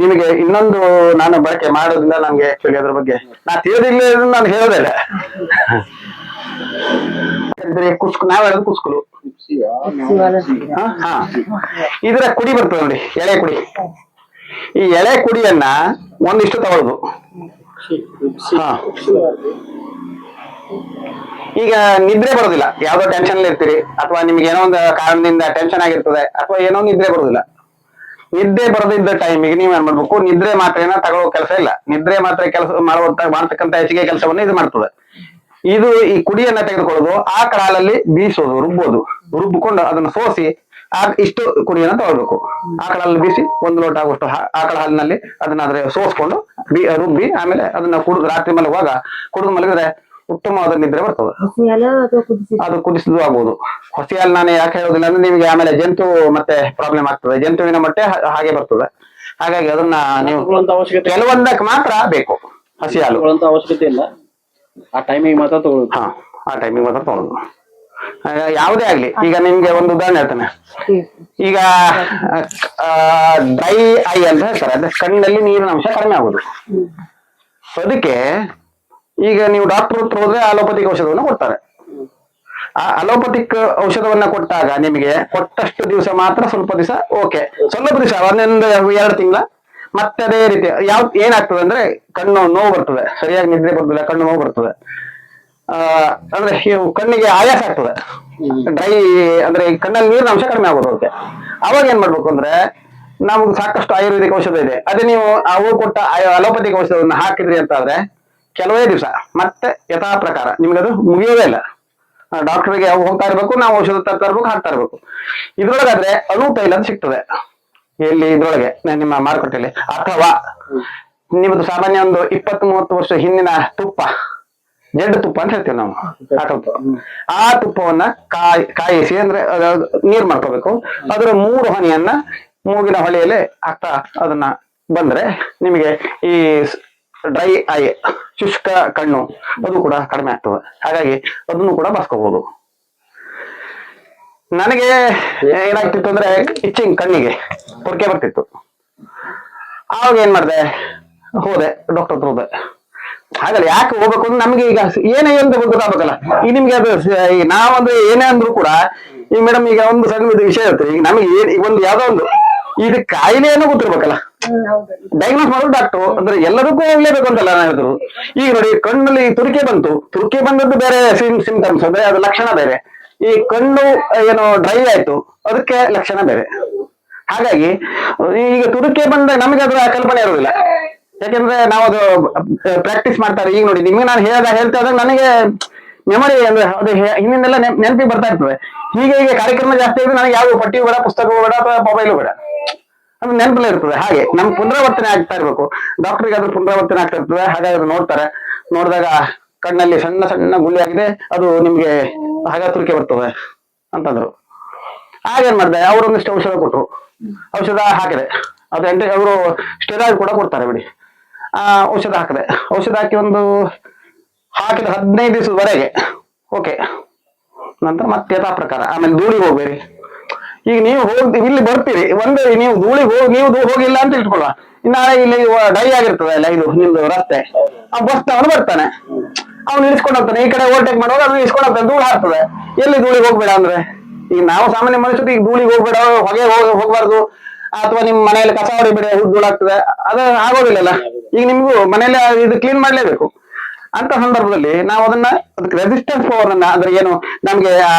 ನಿಮಗೆ ಇನ್ನೊಂದು ನಾನು ಬಳಕೆ ಮಾಡೋದ್ರಿಂದ ನಮ್ಗೆ ಆಕ್ಚುಲಿ ಅದ್ರ ಬಗ್ಗೆ ನಾ ತಿಳಿದಿಲ್ಲ, ನಾನು ಹೇಳೋದಿಲ್ಲ. ನಾವ್ ಹೇಳೋದು ಕುಸ್ಕುಲು. ಹಾ, ಇದರ ಕುಡಿ ಬರ್ತದೆ ನೋಡಿ, ಎಳೆ ಕುಡಿ. ಈ ಎಳೆ ಕುಡಿಯನ್ನ ಒಂದಿಷ್ಟು ತಗೊಳ್ದು. ಹಾ, ಈಗ ನಿದ್ರೆ ಬರೋದಿಲ್ಲ, ಯಾವ್ದೋ ಟೆನ್ಷನ್ ಇರ್ತೀರಿ, ಅಥವಾ ನಿಮ್ಗೆ ಏನೋ ಒಂದು ಕಾರಣದಿಂದ ಟೆನ್ಷನ್ ಆಗಿರ್ತದೆ, ಅಥವಾ ಏನೋ ನಿದ್ರೆ ಬರೋದಿಲ್ಲ. ನಿದ್ದೆ ಬರದಿದ್ದ ಟೈಮಿಗೆ ನೀವ್ ಏನ್ ಮಾಡ್ಬೇಕು, ನಿದ್ರೆ ಮಾತ್ರೆನ ತಗೊಳ್ಳೋ ಕೆಲಸ ಇಲ್ಲ. ನಿದ್ರೆ ಮಾತ್ರೆ ಕೆಲಸ ಮಾಡ್ತಕ್ಕಂಥ ಹೆಚ್ಚಿಗೆ ಕೆಲಸವನ್ನ ಇದು ಮಾಡ್ತದೆ. ಇದು ಈ ಕುಡಿಯನ್ನ ತೆಗೆದುಕೊಳ್ಳೋದು, ಆಕಳ ಹಾಲಲ್ಲಿ ಬೀಸೋದು, ರುಬ್ಬಿಕೊಂಡು ಅದನ್ನ ಸೋಸಿ ಇಷ್ಟು ಕುಡಿಯನ್ನ ತಗೊಳ್ಬೇಕು. ಆಕಳ ಹಾಲಲ್ಲಿ ಬೀಸಿ 1 ಲೋಟ ಆಗುವಷ್ಟು ಆಕಳ ಹಾಲಿನಲ್ಲಿ ಅದನ್ನ ಸೋಸ್ಕೊಂಡು ರುಬ್ಬಿ ಆಮೇಲೆ ಅದನ್ನ ಕುಡಿದು ರಾತ್ರಿ ಮಲಗುವಾಗ ಕುಡಿದು ಮಲಗಿದ್ರೆ ಉತ್ತಮವಾದ ನಿದ್ರೆ ಬರ್ತದೆ. ಅದು ಕುದಿಸಿದ್ದು ಆಗ್ಬೋದು. ಹಸಿ ಹಾಲು ನಾನು ಯಾಕೆ ಹೇಳೋದಿಲ್ಲ ಅಂದ್ರೆ ನಿಮಗೆ ಆಮೇಲೆ ಜಂತು ಮತ್ತೆ ಪ್ರಾಬ್ಲಮ್ ಆಗ್ತದೆ, ಜಂತುವಿನ ಮೊಟ್ಟೆ ಹಾಗೆ ಬರ್ತದೆ. ಹಾಗಾಗಿ ಅದನ್ನ ನೀವು ಕೆಲವೊಂದಕ್ಕೆ ಮಾತ್ರ ಬೇಕು ಹಸಿ ಹಾಲು, ಅವಶ್ಯಕತೆ ಇಲ್ಲ. ಆ ಟೈಮಿಗೆ ಮಾತ್ರ ತಗೊಳ್ಳೋದು. ಹಾ, ಆ ಟೈಮಿಗೆ ಮಾತ್ರ ತಗೊಳ್ಳೋದು. ಯಾವುದೇ ಆಗ್ಲಿ. ಈಗ ನಿಮ್ಗೆ ಒಂದು ಉದಾಹರಣೆ ಹೇಳ್ತಾನೆ. ಈಗ ಡ್ರೈ ಐ ಅಂತ ಹೇಳ್ತಾರೆ, ಅಂದ್ರೆ ಕಣ್ಣಲ್ಲಿ ನೀರಿನ ಅಂಶ ಕಡಿಮೆ ಆಗುದು. ಅದಕ್ಕೆ ಈಗ ನೀವು ಡಾಕ್ಟರ್ ಹತ್ರ ಹೋದ್ರೆ ಅಲೋಪತಿಕ್ ಔಷಧವನ್ನು ಕೊಡ್ತಾರೆ. ಆ ಅಲೋಪತಿಕ್ ಔಷಧವನ್ನ ಕೊಟ್ಟಾಗ ನಿಮಗೆ ಕೊಟ್ಟಷ್ಟು ದಿವಸ ಮಾತ್ರ, ಸ್ವಲ್ಪ ದಿವಸ ಓಕೆ, ಸ್ವಲ್ಪ ದಿವಸ 1-2 ತಿಂಗಳ ಮತ್ತೆ ಅದೇ ರೀತಿ ಏನಾಗ್ತದೆ ಅಂದ್ರೆ ಕಣ್ಣು ನೋವು ಬರ್ತದೆ, ಸರಿಯಾಗಿ ನಿದ್ರೆ ಬರ್ತದೆ, ಕಣ್ಣು ನೋವು ಬರ್ತದೆ. ಅಂದ್ರೆ ಕಣ್ಣಿಗೆ ಆಯಾಸ ಆಗ್ತದೆ, ಡ್ರೈ ಅಂದ್ರೆ ಕಣ್ಣಲ್ಲಿ ನೀರಿನ ಅಂಶ ಕಡಿಮೆ ಆಗೋದು. ಅದಕ್ಕೆ ಅವಾಗ ಏನ್ ಮಾಡ್ಬೇಕು ಅಂದ್ರೆ, ನಮ್ಗೆ ಸಾಕಷ್ಟು ಆಯುರ್ವೇದಿಕ್ ಔಷಧ ಇದೆ, ಅದೇ ನೀವು ಅವು ಕೊಟ್ಟ ಅಲೋಪತಿಕ್ ಔಷಧವನ್ನ ಹಾಕಿದ್ರಿ ಅಂತ ಆದ್ರೆ ಕೆಲವೇ ದಿವಸ ಮತ್ತೆ ಯಥಾ ಪ್ರಕಾರ ನಿಮ್ಗೆ ಅದು ಮುಗಿಯೋದೇ ಇಲ್ಲ. ಡಾಕ್ಟರ್ಗೆ ಹೋಗ್ತಾ ಇರ್ಬೇಕು, ನಾವು ಔಷಧ ತರ್ತಾ ಇರ್ಬೇಕು, ಹಾಕ್ತಾ ಇರ್ಬೇಕು. ಇದ್ರೊಳಗಾದ್ರೆ ಅಣು ತೈಲ ಅಂತ ಸಿಗ್ತದೆ ಎಲ್ಲಿ ಇದ್ರೊಳಗೆ ನಿಮ್ಮ ಮಾರುಕಟ್ಟೆಯಲ್ಲಿ, ಅಥವಾ ನಿಮ್ಮದು ಸಾಮಾನ್ಯ ಒಂದು 20-30 ವರ್ಷ ಹಿಂದಿನ ತುಪ್ಪ, ಜಡ್ಡು ತುಪ್ಪ ಅಂತ ಹೇಳ್ತೀವಿ ನಾವು, ಆ ತುಪ್ಪವನ್ನ ಕಾಯಿಸಿ ಅಂದ್ರೆ ನೀರ್ ಮಾಡ್ಕೋಬೇಕು. ಅದರ 3 ಹನಿಯನ್ನ ಮೂಗಿನ ಹೊಳೆಯಲ್ಲಿ ಹಾಕ್ತಾ ಅದನ್ನ ಬಂದ್ರೆ ನಿಮಗೆ ಈ ಡ್ರೈ ಐ, ಶುಷ್ಕ ಕಣ್ಣು, ಅದು ಕೂಡ ಕಡಿಮೆ ಆಗ್ತದೆ. ಹಾಗಾಗಿ ಅದನ್ನು ಕೂಡ ಬರ್ಸ್ಕೋಬಹುದು. ನನಗೆ ಏನಾಗ್ತಿತ್ತು ಅಂದ್ರೆ ಇಚ್ಚಿಂಗ್, ಕಣ್ಣಿಗೆ ತುರ್ಕೆ ಬರ್ತಿತ್ತು. ಆವಾಗ ಏನ್ ಮಾಡಿದೆ, ಹೋದೆ ಡಾಕ್ಟರ್ ಹತ್ರ ಹೋದೆ. ಹಾಗಲ್ಲ, ಯಾಕೆ ಹೋಗ್ಬೇಕು ಅಂದ್ರೆ ನಮ್ಗೆ ಈಗ ಏನೇ ಅಂತ ಗೊತ್ತಾಗಬೇಕಲ್ಲ. ಈಗ ನಿಮ್ಗೆ ಅದು ನಾವಂದ್ರೆ ಏನೇ ಅಂದ್ರು ಕೂಡ, ಈಗ ಮೇಡಮ್ ಈಗ ಒಂದು ಸಣ್ಣ ವಿಷಯ ಇರುತ್ತೆ. ಈಗ ನಮಗೆ ಈಗ ಒಂದು ಯಾವ್ದೋ ಒಂದು ಇದು ಕಾಯಿಲೆ ಏನೋ ಗೊತ್ತಿರ್ಬೇಕಲ್ಲ, ಡಯಾಗ್ನೋಸ್ ಮಾಡೋದು ಡಾಕ್ಟ್ರು. ಅಂದ್ರೆ ಎಲ್ಲದಕ್ಕೂ ಹೋಗ್ಲೇಬೇಕು ಅಂತಲ್ಲ ನಾನು ಹೇಳಿದ್ರು. ಈಗ ನೋಡಿ, ಕಣ್ಣಲ್ಲಿ ತುರಿಕೆ ಬಂತು, ತುರಿಕೆ ಬಂದದ್ದು ಬೇರೆ ಸಿಂಪ್ಟಮ್ಸ್, ಅಂದ್ರೆ ಅದು ಲಕ್ಷಣ ಬೇರೆ. ಈ ಕಣ್ಣು ಏನೋ ಡ್ರೈ ಆಯ್ತು, ಅದಕ್ಕೆ ಲಕ್ಷಣ ಬೇರೆ. ಹಾಗಾಗಿ ಈಗ ತುರಿಕೆ ಬಂದ ನಮಗೆ ಅದರ ಕಲ್ಪನೆ ಇರೋದಿಲ್ಲ, ಯಾಕೆಂದ್ರೆ ನಾವು ಅದು ಪ್ರಾಕ್ಟೀಸ್ ಮಾಡ್ತಾರೆ. ಈಗ ನೋಡಿ, ನಿಮ್ಗೆ ನಾನು ಹೇಳ್ತಾ ಇದ್ದಾಗ ನನಗೆ ಮೆಮೊರಿ ಅಂದ್ರೆ ಅದು ಹಿಂದಿನೆಲ್ಲ ನೆನಪಿಗೆ ಬರ್ತಾ ಇರ್ತದೆ. ಹೀಗೆ ಕಾರ್ಯಕ್ರಮ ಜಾಸ್ತಿ ಇದ್ರೆ ನನಗೆ ಯಾವ ಪಟ್ಟಿಯೂ ಬೇಡ, ಪುಸ್ತಕವೂ ಬೇಡ, ಅಥವಾ ಮೊಬೈಲು ಬೇಡ, ಅದು ನೆನಪಲ್ಲೇ ಇರ್ತದೆ. ಹಾಗೆ ನಮ್ ಪುನರಾವರ್ತನೆ ಆಗ್ತಾ ಇರ್ಬೇಕು. ಡಾಕ್ಟರ್ಗೆ ಅದ್ರ ಪುನರಾವರ್ತನೆ ಆಗ್ತಾ ಇರ್ತದೆ. ಹಾಗಾಗಿ ಅದು ನೋಡ್ತಾರೆ. ನೋಡಿದಾಗ ಕಣ್ಣಲ್ಲಿ ಸಣ್ಣ ಸಣ್ಣ ಗುಳ್ಳಿ ಆಗಿದೆ, ಅದು ನಿಮ್ಗೆ ಹಾಗ ತುರಿಕೆ ಬರ್ತದೆ ಅಂತಂದ್ರು. ಆಗೇನ್ ಮಾಡಿದೆ, ಅವರೊಂದಿಷ್ಟು ಔಷಧ ಕೊಟ್ರು, ಔಷಧ ಹಾಕಿದೆ. ಅದು ಅವರು ಸ್ಟೆರಾಯ್ಡ್ ಕೂಡ ಕೊಡ್ತಾರೆ ಬಿಡಿ. ಔಷಧ ಹಾಕಿದೆ. ಔಷಧ ಹಾಕಿ ಹಾಕಿದ 15 ದಿವಸದವರೆಗೆ ಓಕೆ. ನಂತರ ಮತ್ತೆ ಯಥಾ ಪ್ರಕಾರ ಆಮೇಲೆ ಧೂಳಿಗೆ ಹೋಗ್ಬೇಡಿ. ಈಗ ನೀವು ಇಲ್ಲಿ ಬರ್ತೀರಿ, ನೀವು ಧೂಳಿಗೆ ಹೋಗಿಲ್ಲ ಅಂತ ಇಟ್ಕೊಳ್ಳುವ, ನಾಳೆ ಇಲ್ಲಿ ಡೈ ಆಗಿರ್ತದೆ ಅಲ್ಲ ಇದು ನಿಮ್ದು ರಸ್ತೆ, ಆ ಬಸ್ ಅವನು ಬರ್ತಾನೆ, ಅವ್ನು ಇಳಿಸ್ಕೊಂಡು ಹೋಗ್ತಾನೆ. ಈ ಕಡೆ ಓವರ್ಟೇಕ್ ಮಾಡುವಾಗ ಅದು ಇಳಿಸ್ಕೊಂಡು ಹೋಗ್ತಾನೆ, ಧೂಳು ಹಾರ್ತದೆ. ಎಲ್ಲಿ ಧೂಳಿಗೆ ಹೋಗ್ಬೇಡ ಅಂದ್ರೆ, ಈಗ ನಾವು ಸಾಮಾನ್ಯ ಮನುಷ್ಯರು ಈಗ ಧೂಳಿಗೆ ಹೋಗ್ಬೇಡ, ಹೊಗೆ ಹೋಗ್ಬಾರ್ದು, ಅಥವಾ ನಿಮ್ ಮನೆಯಲ್ಲಿ ಕಸ ಹೊಡಿಬೇಡ, ಧೂಳಾಗ್ತದೆ, ಅದು ಆಗೋದಿಲ್ಲಲ್ಲ. ಈಗ ನಿಮ್ಗೂ ಮನೆಯಲ್ಲಿ ಇದು ಕ್ಲೀನ್ ಮಾಡ್ಲೇಬೇಕು. ಅಂತ ಸಂದರ್ಭದಲ್ಲಿ ನಾವು ಅದಕ್ಕೆ ರೆಸಿಸ್ಟೆನ್ಸ್ ಪವರ್ ಅನ್ನ, ಅಂದ್ರೆ ಏನು, ನಮ್ಗೆ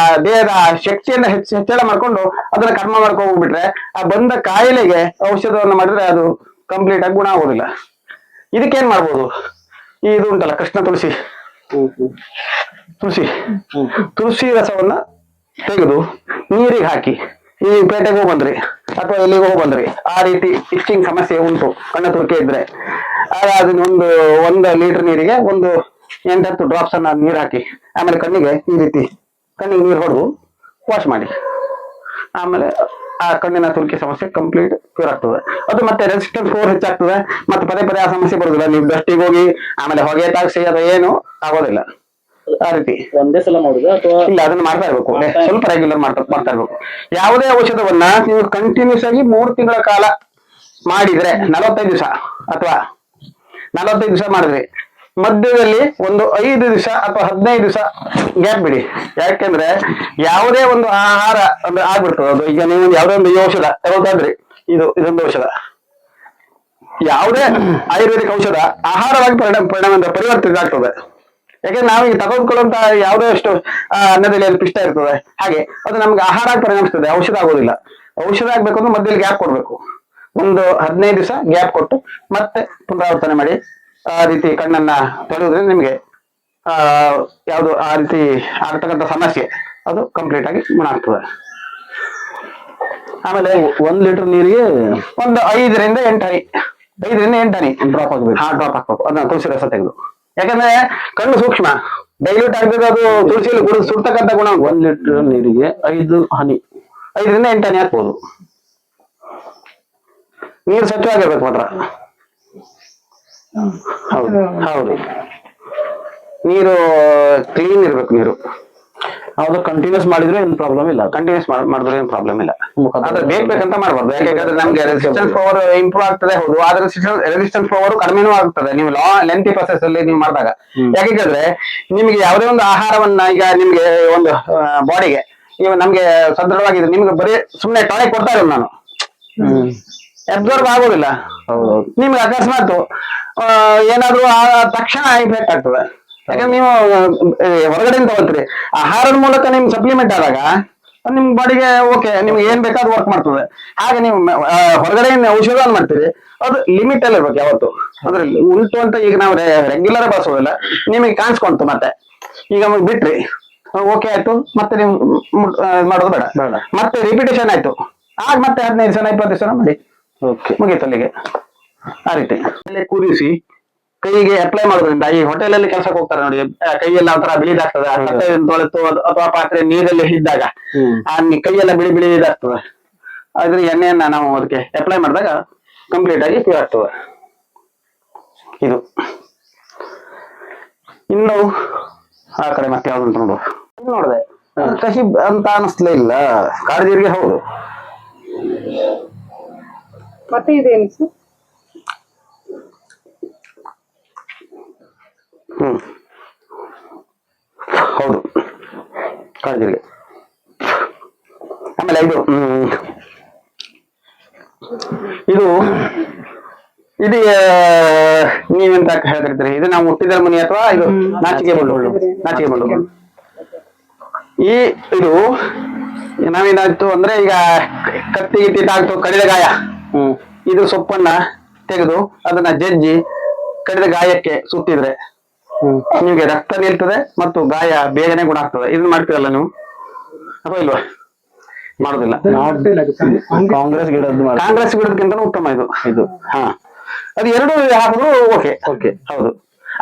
ದೇಹದ ಶಕ್ತಿಯನ್ನ ಹೆಚ್ಚಳ ಮಾಡ್ಕೊಂಡು ಅದನ್ನ ಕರ್ಮ ಮಾಡ್ಕೊಂಡು ಹೋಗ್ಬಿಟ್ರೆ, ಆ ಬಂದ ಕಾಯಿಲೆಗೆ ಔಷಧವನ್ನ ಮಾಡಿದ್ರೆ ಅದು ಕಂಪ್ಲೀಟ್ ಆಗಿ ಗುಣ ಆಗೋದಿಲ್ಲ. ಇದಕ್ಕೇನ್ ಮಾಡ್ಬೋದು, ಇದು ಉಂಟಲ್ಲ ಕೃಷ್ಣ ತುಳಸಿ ರಸವನ್ನ ತೆಗೆದು ನೀರಿಗೆ ಹಾಕಿ, ಈ ಪೇಟೆಗೆ ಹೋಗಿ ಬಂದ್ರಿ ಅಥವಾ ಎಲ್ಲಿಗೆ ಹೋಗಿ ಬಂದ್ರಿ, ಆ ರೀತಿ ಇಚ್ಚಿಂಗ್ ಸಮಸ್ಯೆ ಉಂಟು, ಕಣ್ಣ ತುರಿಕೆ ಇದ್ರೆ, ಅದನ್ನ ಒಂದು ಲೀಟರ್ ನೀರಿಗೆ 8-10 ಡ್ರಾಪ್ಸ್ ಅನ್ನ ನೀರು ಹಾಕಿ, ಆಮೇಲೆ ಕಣ್ಣಿಗೆ ಈ ರೀತಿ ಕಣ್ಣಿಗೆ ನೀರು ಹೊಡೆದು ವಾಶ್ ಮಾಡಿ, ಆಮೇಲೆ ಆ ಕಣ್ಣಿನ ತುರಿಕೆ ಸಮಸ್ಯೆ ಕಂಪ್ಲೀಟ್ ಕ್ಯೂರ್ ಆಗ್ತದೆ. ಅದು ಮತ್ತೆ ರೆಸಿಸ್ಟೆನ್ಸ್ ಪವರ್ ಹೆಚ್ಚಾಗ್ತದೆ, ಮತ್ತೆ ಪದೇ ಆ ಸಮಸ್ಯೆ ಬರುದಿಲ್ಲ. ನೀವು ದಷ್ಟಿಗೆ ಹೋಗಿ ಆಮೇಲೆ ಹೊಗೆ ತಾಗಿಸಿ ಅದು ಏನು ಆಗೋದಿಲ್ಲ. ಆ ರೀತಿ ಒಂದೇ ಸಲ ಮಾಡುದು ಅಥವಾ ಇಲ್ಲ, ಅದನ್ನ ಮಾಡ್ತಾ ಇರ್ಬೇಕು, ಸ್ವಲ್ಪ ರೆಗ್ಯುಲರ್ ಮಾಡ್ತಾ ಇರ್ಬೇಕು. ಯಾವುದೇ ಔಷಧವನ್ನ ನೀವು ಕಂಟಿನ್ಯೂಸ್ ಆಗಿ 3 ತಿಂಗಳ ಕಾಲ ಮಾಡಿದ್ರೆ, 45 ದಿವಸ ಅಥವಾ 45 ದಿವಸ ಮಾಡಿದ್ರಿ, ಮಧ್ಯದಲ್ಲಿ ಒಂದು 5 ದಿವಸ ಅಥವಾ 15 ದಿವಸ ಗ್ಯಾಪ್ ಬಿಡಿ. ಯಾಕೆಂದ್ರೆ ಯಾವುದೇ ಒಂದು ಆಹಾರ ಅಂದ್ರೆ ಆಗ್ಬಿಡ್ತದೆ ಅದು. ಈಗ ನೀವು ಯಾವುದೇ ಒಂದು ಔಷಧ ತಗೊಳ್ತಾದ್ರಿ, ಇದೊಂದು ಔಷಧ, ಯಾವುದೇ ಆಯುರ್ವೇದಿಕ್ ಔಷಧ ಆಹಾರವಾಗಿ ಪರಿವರ್ತಿತ ಆಗ್ತದೆ. ಯಾಕಂದ್ರೆ ನಾವೀಗ ತೆಗೆದುಕೊಳ್ಳುವಂತ ಯಾವುದೋ ಎಷ್ಟು ಅನ್ನದಲ್ಲಿ ಪಿಷ್ಟ ಇರ್ತದೆ, ಹಾಗೆ ಅದು ನಮ್ಗೆ ಆಹಾರ ಪರಿಣಮಿಸ್ತದೆ, ಔಷಧ ಆಗೋದಿಲ್ಲ. ಔಷಧ ಆಗ್ಬೇಕು ಅಂದ್ರೆ ಮಧ್ಯದಲ್ಲಿ ಗ್ಯಾಪ್ ಕೊಡ್ಬೇಕು. ಒಂದು 15 ದಿವಸ ಗ್ಯಾಪ್ ಕೊಟ್ಟು ಮತ್ತೆ ಪುನರಾವರ್ತನೆ ಮಾಡಿ ಆ ರೀತಿ ಕಣ್ಣನ್ನ ತೊಳೆಯೋದ್ರಿಂದ ನಿಮ್ಗೆ ಯಾವುದು ಆ ರೀತಿ ಆಗ್ತಕ್ಕಂಥ ಸಮಸ್ಯೆ ಅದು ಕಂಪ್ಲೀಟ್ ಆಗಿ ಗುಣ ಆಗ್ತದೆ. ಆಮೇಲೆ 1 ಲೀಟರ್ ನೀರಿಗೆ ಒಂದು 5ರಿಂದ 8 ಹನಿ, 5ರಿಂದ 8 ಹನಿ ಡ್ರಾಪ್ ಆಗ್ಬೇಕು. ಡ್ರಾಪ್ ಹಾಕ್ಬೇಕು ಅದನ್ನ ತುಳಸಿ ರಸ ತೆಗೆದು. ಯಾಕಂದ್ರೆ ಕಣ್ಣು ಸೂಕ್ಷ್ಮ, ಡೈಲ್ಯೂಟ್ ಆಗಬೇಕು. ಅದು ತುಳಸಿಯಲ್ಲಿ ಕುಡಿದು ಸುಡ್ತಕ್ಕಂಥ ಗುಣ. 1 ಲೀಟರ್ ನೀರಿಗೆ 5 ಹನಿ, 5ರಿಂದ 8 ಹನಿ ಹಾಕ್ಬೋದು. ನೀರು ಸ್ವಚ್ಛವಾಗಿರ್ಬೇಕು ಮಾತ್ರ. ಹೌದು ಹೌದು, ನೀರು ಕ್ಲೀನ್ ಇರ್ಬೇಕು. ನೀರು ಅದು ಕಂಟಿನ್ಯೂಸ್ ಮಾಡಿದ್ರೆ ಏನು ಪ್ರಾಬ್ಲಮ್ ಇಲ್ಲ. ಕಂಟಿನ್ಯೂಸ್ ಮಾಡಿದ್ರೆ ಏನು ಪ್ರಾಬ್ಲಮ್ ಇಲ್ಲ. ಆದ್ರೆ ಬೇಕಂತ ಮಾಡಬಾರ್ದು. ಯಾಕಂದ್ರೆ ನಮ್ಗೆ ರೆಸಿಸ್ಟೆನ್ಸ್ ಪವರ್ ಇಂಪ್ರೂವ್ ಆಗ್ತದೆ. ಹೌದು, ಆದ್ರೆ ರೆಸಿಸ್ಟೆನ್ಸ್ ಪವರ್ ಕಡಿಮೆನೂ ಆಗ್ತದೆ ನೀವು ಲೆಂತಿ ಪ್ರೊಸೆಸ್ ಅಲ್ಲಿ ನೀವು ಮಾಡಿದಾಗ. ಯಾಕೆಂದ್ರೆ ನಿಮ್ಗೆ ಯಾವುದೇ ಒಂದು ಆಹಾರವನ್ನ ಈಗ ನಿಮ್ಗೆ ಒಂದು ಬಾಡಿಗೆ ಈಗ ನಮ್ಗೆ ಸದೃಢವಾಗಿದೆ, ನಿಮ್ಗೆ ಬರೀ ಸುಮ್ಮನೆ ಟಾನಿಕ್ ಕೊಡ್ತಾ ಇರೋದು ನಾನು, ಅಬ್ಸರ್ವ್ ಆಗೋದಿಲ್ಲ. ನಿಮ್ಗೆ ಅಕಸ್ಮಾತ್ ಏನಾದ್ರು ತಕ್ಷಣ ಇಫೆಕ್ಟ್ ಆಗ್ತದೆ. ಯಾಕಂದ್ರೆ ನೀವು ಹೊರಗಡೆಯಿಂದ ತಗೊಳ್ತೀರಿ, ಆಹಾರದ ಮೂಲಕ ನಿಮ್ಗೆ ಸಪ್ಲಿಮೆಂಟ್ ಆದಾಗ ನಿಮ್ ಬಾಡಿಗೆ ಓಕೆ, ನಿಮ್ಗೆ ಏನ್ ಬೇಕಾದ್ರೂ ವರ್ಕ್ ಮಾಡ್ತದೆ. ಹಾಗೆ ನೀವು ಹೊರಗಡೆ ಔಷಧ ಮಾಡ್ತೀರಿ, ಅದು ಲಿಮಿಟ್ ಅಲ್ಲಿ ಇರ್ಬೇಕು ಯಾವತ್ತು. ಅಂದ್ರೆ ಉಂಟು ಅಂತ ಈಗ ನಾವು ರೆಗ್ಯುಲರ್ ಬಳಸೋದಿಲ್ಲ, ನಿಮಗೆ ಕಾಣಿಸ್ಕೊಂತು. ಮತ್ತೆ ಈಗ ಬಿಟ್ರಿ ಓಕೆ ಆಯ್ತು, ಮತ್ತೆ ನೀವು ಮಾಡೋದು ಬೇಡ, ಮತ್ತೆ ರಿಪಿಟೇಷನ್ ಆಯ್ತು, ಆಗ ಮತ್ತೆ 15 ದಿವಸ 20 ದಿವಸ ಮಾಡಿ ಮುಗೀತು ಅಲ್ಲಿಗೆ. ಆ ರೀತಿ ಕೂರಿಸಿ ಕೈಗೆ ಅಪ್ಲೈ ಮಾಡೋದ್ರಿಂದ, ಈ ಹೋಟೆಲ್ ಅಲ್ಲಿ ಕೆಲಸಕ್ಕೆ ಹೋಗ್ತಾರೆ ನೋಡಿ, ಕೈಯೆಲ್ಲ ಒಂಥರ ಬಿಳಿದಾಗ್ತದೆ. ತೊಳೆತು ಅಥವಾ ಪಾತ್ರೆ ನೀರಲ್ಲಿ ಇದ್ದಾಗ ಆ ಕೈಯೆಲ್ಲ ಬಿಳಿ ಬಿಳಿ ಇದಾಗ್ತದೆ. ಅದ್ರ ಎಣ್ಣೆಯನ್ನ ನಾವು ಅದಕ್ಕೆ ಅಪ್ಲೈ ಮಾಡಿದಾಗ ಕಂಪ್ಲೀಟ್ ಆಗಿ ಕ್ಯೂರ್ ಆಗ್ತದೆ. ಇದು ಇನ್ನು ಆ ಕಡೆ ಮತ್ತೆ ಯಾವ್ದಂತ ನೋಡುವ. ನೋಡಿದೆ ಕಹಿ ಅಂತ ಅನಿಸ್ಲೇ ಇಲ್ಲ. ಕಾಳಜೀರಿಗೆ ಹೌದು. ಮತ್ತೆ ಇದೇನು ಸರ್? ಹೌದು, ಕಾಳಜೀರಿಗೆ. ಆಮೇಲೆ ಇದು ಇದು ಇದು ನೀವೆಂತ ಹೇಳ್ತಿರ್ತೀರಿ, ಇದು ನಾವು ಹುಟ್ಟಿದ ಮುನಿ ಅಥವಾ ಇದು ನಾಚಿಕೆ ಬಂಡು? ನಾಚಿಕೆ ಬಂಡು. ಇದು ನಾವೇನಾಯ್ತು ಅಂದ್ರೆ ಈಗ ಕತ್ತಿ ಗಿತ್ತಿ ತಾಗ್ತು, ಕಡಿದ ಗಾಯ, ಇದು ಸೊಪ್ಪನ್ನ ತೆಗೆದು ಅದನ್ನ ಜಜ್ಜಿ ಕಡಿದ ಗಾಯಕ್ಕೆ ಸುತ್ತಿದ್ರೆ ನಿಮ್ಗೆ ರಕ್ತ ನಿಲ್ತದೆ ಮತ್ತು ಗಾಯ ಬೇಗನೆ ಗುಣ ಆಗ್ತದೆ. ಇದನ್ನ ಮಾಡ್ತೀರಲ್ಲ ನೀವು ಅಥವಾ ಇಲ್ವಾ? ಮಾಡುದಿಲ್ಲ. ಕಾಂಗ್ರೆಸ್ ಗಿಡಕ್ಕಿಂತ ಉತ್ತಮ ಇದು. ಹಾ, ಅದು ಎರಡು ಹಾಕಿದ್ರು ಓಕೆ. ಹೌದು,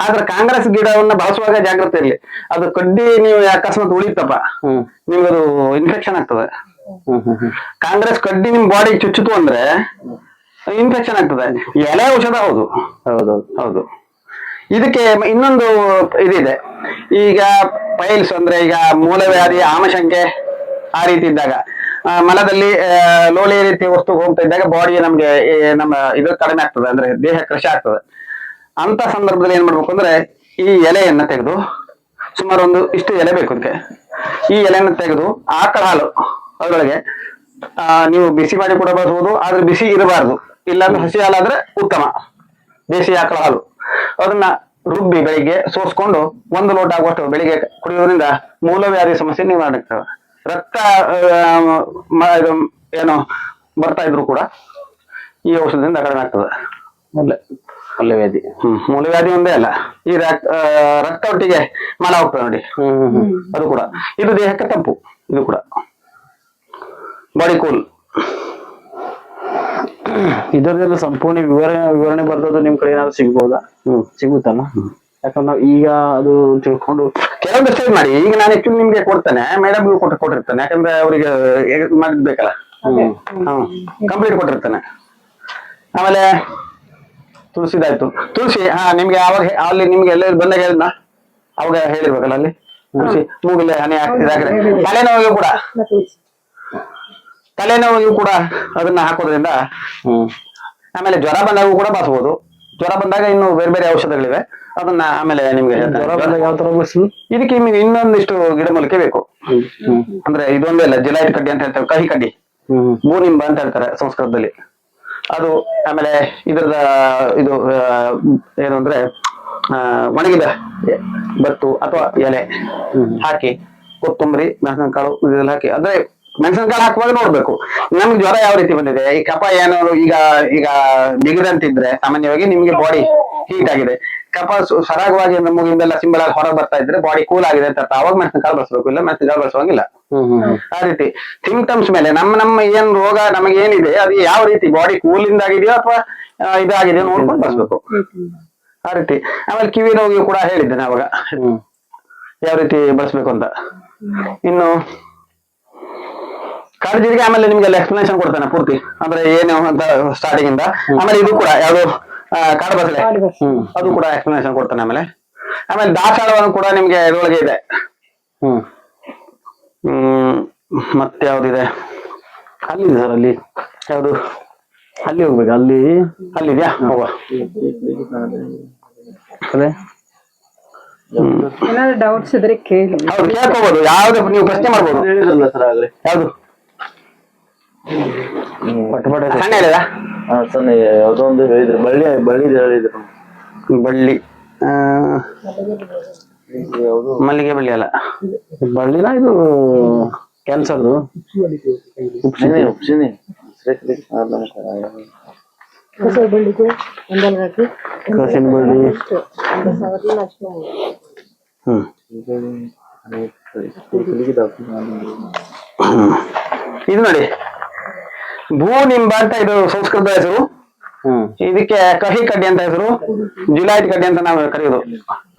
ಆದ್ರೆ ಕಾಂಗ್ರೆಸ್ ಗಿಡವನ್ನ ಬಳಸುವಾಗ ಜಾಗ್ರತೆ ಇರಲಿ. ಅದು ಕಡ್ಡಿ ನೀವು ಅಕಸ್ಮಾತ್ ಉಳಿತಪ್ಪ, ನಿಮ್ಗದು ಇನ್ಫೆಕ್ಷನ್ ಆಗ್ತದೆ. ಕಾಂಗ್ರೆಸ್ ಕಡ್ಡಿ ನಿಮ್ ಬಾಡಿ ಚುಚ್ಚಿತು ಅಂದ್ರೆ ಇನ್ಫೆಕ್ಷನ್ ಆಗ್ತದೆ. ಎಲೆ ಔಷಧ. ಹೌದು ಹೌದು. ಇದಕ್ಕೆ ಇನ್ನೊಂದು ಇದಿದೆ. ಈಗ ಪೈಲ್ಸ್ ಅಂದ್ರೆ ಈಗ ಮೂಲವ್ಯಾಧಿ, ಆಮಶಂಕೆ ಆ ರೀತಿ ಇದ್ದಾಗ, ಮಲದಲ್ಲಿ ಲೋಳೆ ರೀತಿ ವಸ್ತು ಹೋಗ್ತಾ ಇದ್ದಾಗ ಬಾಡಿ ನಮ್ಗೆ ನಮ್ಮ ಇದು ಕಡಿಮೆ ಆಗ್ತದೆ, ಅಂದ್ರೆ ದೇಹ ಕೃಷಿ ಆಗ್ತದೆ. ಅಂತ ಸಂದರ್ಭದಲ್ಲಿ ಏನ್ ಮಾಡ್ಬೇಕು ಅಂದ್ರೆ ಈ ಎಲೆಯನ್ನ ತೆಗೆದು, ಸುಮಾರು ಒಂದು ಇಷ್ಟು ಎಲೆ ಬೇಕು ಅದಕ್ಕೆ, ಈ ಎಲೆಯನ್ನು ತೆಗೆದು ಆಕಳ ಹಾಲು ಅದರೊಳಗೆ ನೀವು ಬಿಸಿ ಮಾಡಿ ಕೂಡ ಬಳಸಬಹುದು. ಆದ್ರೆ ಬಿಸಿ ಇರಬಾರ್ದು, ಇಲ್ಲಾಂದ್ರೆ ಹಸಿ ಹಾಲಾದ್ರೆ ಉತ್ತಮ. ದೇಸಿ ಆಕಳ ಹಾಲು ಅದನ್ನ ರುಬ್ಬಿ ಬೆಳಿಗ್ಗೆ ಸೋಸ್ಕೊಂಡು 1 ಲೋಟ ಆಗುವಷ್ಟು ಬೆಳಿಗ್ಗೆ ಕುಡಿಯೋದ್ರಿಂದ ಮೂಲವ್ಯಾಧಿ ಸಮಸ್ಯೆ ನಿವಾರಣೆ ಆಗ್ತದೆ. ರಕ್ತ ಏನೋ ಬರ್ತಾ ಇದ್ರು ಕೂಡ ಈ ಔಷಧದಿಂದ ಕಡಿಮೆ ಆಗ್ತದೆ. ಮೂಲವ್ಯಾಧಿ ಮೂಲವ್ಯಾಧಿ ಒಂದೇ ಅಲ್ಲ, ಈ ರಕ್ತ ಒಟ್ಟಿಗೆ ಮಲ ಹೋಗ್ತದೆ ನೋಡಿ, ಅದು ಕೂಡ ಇದು ದೇಹಕ್ಕೆ ತಪ್ಪು. ಇದು ಕೂಡ ಬಾಡಿ ಕೂಲ್. ಇದರದೆಲ್ಲ ಸಂಪೂರ್ಣ ವಿವರಣೆ ಬರ್ದದ್ದು ನಿಮ್ ಕಡೆ ಏನಾದ್ರು ಸಿಗ್ಬೋದಾ? ಸಿಗುತ್ತಲ್ಲ, ಯಾಕಂದ್ರೆ ನಾವು ಈಗ ಅದು ತಿಳ್ಕೊಂಡು ಕೆಲವೊಂದು ಸ್ಟೇಜ್ ಮಾಡಿ. ಈಗ ನಾನು ಆಕ್ಚುಲಿ ನಿಮ್ಗೆ ಕೊಡ್ತೇನೆ, ಮೇಡಮ್ ಕೊಟ್ಟಿರ್ತೇನೆ, ಯಾಕಂದ್ರೆ ಅವರಿಗೆ ಮಾಡಿದ್ಬೇಕಲ್ಲ. ಕಂಪ್ಲೀಟ್ ಕೊಟ್ಟಿರ್ತೇನೆ. ಆಮೇಲೆ ತುಳಸಿದಾಯ್ತು. ತುಳಸಿ ನಿಮ್ಗೆ ಅವಾಗ ಅಲ್ಲಿ ನಿಮ್ಗೆ ಎಲ್ಲ ಬಂದಾಗ ಹೇಳಿದ್ನ ಅವಾಗ ಹೇಳಿರ್ಬೇಕಲ್ಲ ಅಲ್ಲಿ. ತುಳಸಿ ಮೂಗಿಲೆ ಹನಿ ಹಾಕಿದ್ರೆ ತಲೆನೋವಿಗೂ ಕೂಡ ಅದನ್ನ ಹಾಕೋದ್ರಿಂದ. ಆಮೇಲೆ ಜ್ವರ ಬಂದಾಗೂ ಕೂಡ ಬಾಸ್ಬೋದು. ಜ್ವರ ಬಂದಾಗ ಇನ್ನು ಬೇರೆ ಬೇರೆ ಔಷಧಗಳಿವೆ, ಅದನ್ನ ಆಮೇಲೆ ನಿಮ್ಗೆ ಯಾವ ತರ ಇದಕ್ಕೆ ನಿಮ್ಗೆ ಇನ್ನೊಂದಿಷ್ಟು ಗಿಡಮೂಲಿಕೆ ಬೇಕು. ಅಂದ್ರೆ ಇದೊಂದೇ ಅಲ್ಲ, ಜಿಲೈಟ್ ಕಡ್ಡಿ ಅಂತ ಹೇಳ್ತಾರೆ, ಕಹಿ ಕಡ್ಡಿ, ಬೂನಿಂಬ ಅಂತ ಹೇಳ್ತಾರೆ ಸಂಸ್ಕೃತದಲ್ಲಿ. ಅದು ಆಮೇಲೆ ಇದ್ರದ ಇದು ಏನು ಅಂದ್ರೆ ಒಣಗಿದ ಬತ್ತು ಅಥವಾ ಎಲೆ ಹಾಕಿ ಕೊತ್ತಂಬರಿ ಮೆಣಸಿನಕಾಳು ಇದೆಲ್ಲ ಹಾಕಿ ಅಂದ್ರೆ ಮೆಣಸಿನಕಾಳು ಹಾಕುವಾಗ ನೋಡ್ಬೇಕು ನಮ್ಗೆ ಜ್ವರ ಯಾವ ರೀತಿ ಬಂದಿದೆ ಈ ಕಫ ಏನಾದ್ರು ಈಗ ಈಗ ಬಿಗಿದಂತಿದ್ರೆ ಸಾಮಾನ್ಯವಾಗಿ ನಿಮ್ಗೆ ಬಾಡಿ ಹೀಟ್ ಆಗಿದೆ ಕಫ ಸರಾಗವಾಗಿ ಮೂಗಿಂದೆಲ್ಲ ಸಿಂಬಲ್ ಆಗಿ ಹೊರಗೆ ಬರ್ತಾ ಇದ್ರೆ ಬಾಡಿ ಕೂಲ್ ಆಗಿದೆ ಅಂತ ಅರ್ಥ. ಅವಾಗ ಮೆಣಸಿನಕಾಳು ಬಳಸಬೇಕು, ಇಲ್ಲ ಮೆಣಸಿನಕಾಳು ಬಳಸುವಂಗಿಲ್ಲ. ಆ ರೀತಿ ಸಿಂಪ್ಟಮ್ಸ್ ಮೇಲೆ ನಮ್ಮ ಏನ್ ರೋಗ ನಮಗೆ ಏನಿದೆ ಅದು ಯಾವ ರೀತಿ ಬಾಡಿ ಕೂಲಿಂದ ಆಗಿದೆಯೋ ಅಥವಾ ಇದಾಗಿದೆಯೋ ನೋಡ್ಕೊಂಡು ಬಳಸ್ಬೇಕು. ಆ ರೀತಿ ಆಮೇಲೆ ಕಿವಿ ನೋವಿಗೆ ಕೂಡ ಹೇಳಿದ್ದೇನೆ ಅವಾಗ ಯಾವ ರೀತಿ ಬಳಸ್ಬೇಕು ಅಂತ. ಇನ್ನು ಕಾಳಜಿಗೆ ಆಮೇಲೆ ನಿಮ್ಗೆಲ್ಲ ಎಕ್ಸ್ಪ್ಲನೇಷನ್ ಕೊಡ್ತಾನೆ ಪೂರ್ತಿ, ಅಂದ್ರೆ ಏನು ಅಂತ ಸ್ಟಾರ್ಟಿಂಗ್ ಇಂದ. ಆಮೇಲೆ ಇದು ಕೂಡ ಯಾವುದು ಕಾಡು ಬಸಳೆ ಅದು ಕೂಡ ಎಕ್ಸ್ಪ್ಲನೇಷನ್ ಕೊಡ್ತಾನೆ. ಆಮೇಲೆ ದಾಸಾಳವನ್ನು ಕೂಡ ನಿಮ್ಗೆ ಇದ್ರೊಳಗೆ ಇದೆ. ಮತ್ತೆ ಯಾವ್ದಿದೆ ಅಲ್ಲಿದೆ ಸರ್, ಅಲ್ಲಿ ಯಾವ್ದು ಅಲ್ಲಿ ಹೋಗ್ಬೇಕು, ಅಲ್ಲಿದ್ಯಾ ಹೋಗುವ. ಅದೇ ಏನಾದ್ರು ಡೌಟ್ಸ್ ಇದ್ರೆ ಕೇಳಿ. ಹೌದು ಕೇಳ್ಕೋಬಹುದು, ಯಾವ್ದು ನೀವು ಪ್ರಶ್ನೆ ಮಾಡ್ಬೋದು. ಹೇಳಿದ್ರಲ್ಲ ಸರ್ ಆಗ್ಲೇ. ಯಾವ್ದು ಪಟಪಟ ಸಣ್ಣ ಹೇಳಿದ ಸಣ್ಣ ಯಾವ್ದೋ ಒಂದು ಹೇಳಿದ್ರು, ಬಳ್ಳಿ ಹೇಳಿದ್ರು. ಬಳ್ಳಿ ಮಲ್ಲಿಗೆ ಬಳ್ಳಿ ಅಲ್ಲ, ಬಳ್ಳಿನ ಇದು ಕ್ಯಾನ್ಸರ್ ಉಪ್ಸಿನಿ ಕಸಿನ ಬಳ್ಳಿ. ಇದು ನೋಡಿ ಭೂನಿಂಬ ಅಂತ ಇದು ಸಂಸ್ಕೃತ ಹೆಸರು. ಇದಕ್ಕೆ ಕಹಿ ಕಡ್ಡಿ ಅಂತ ಹೆಸರು, ಜುಲೈಟ್ ಕಡ್ಡಿ ಅಂತ ನಾವು ಕರೆಯೋದು.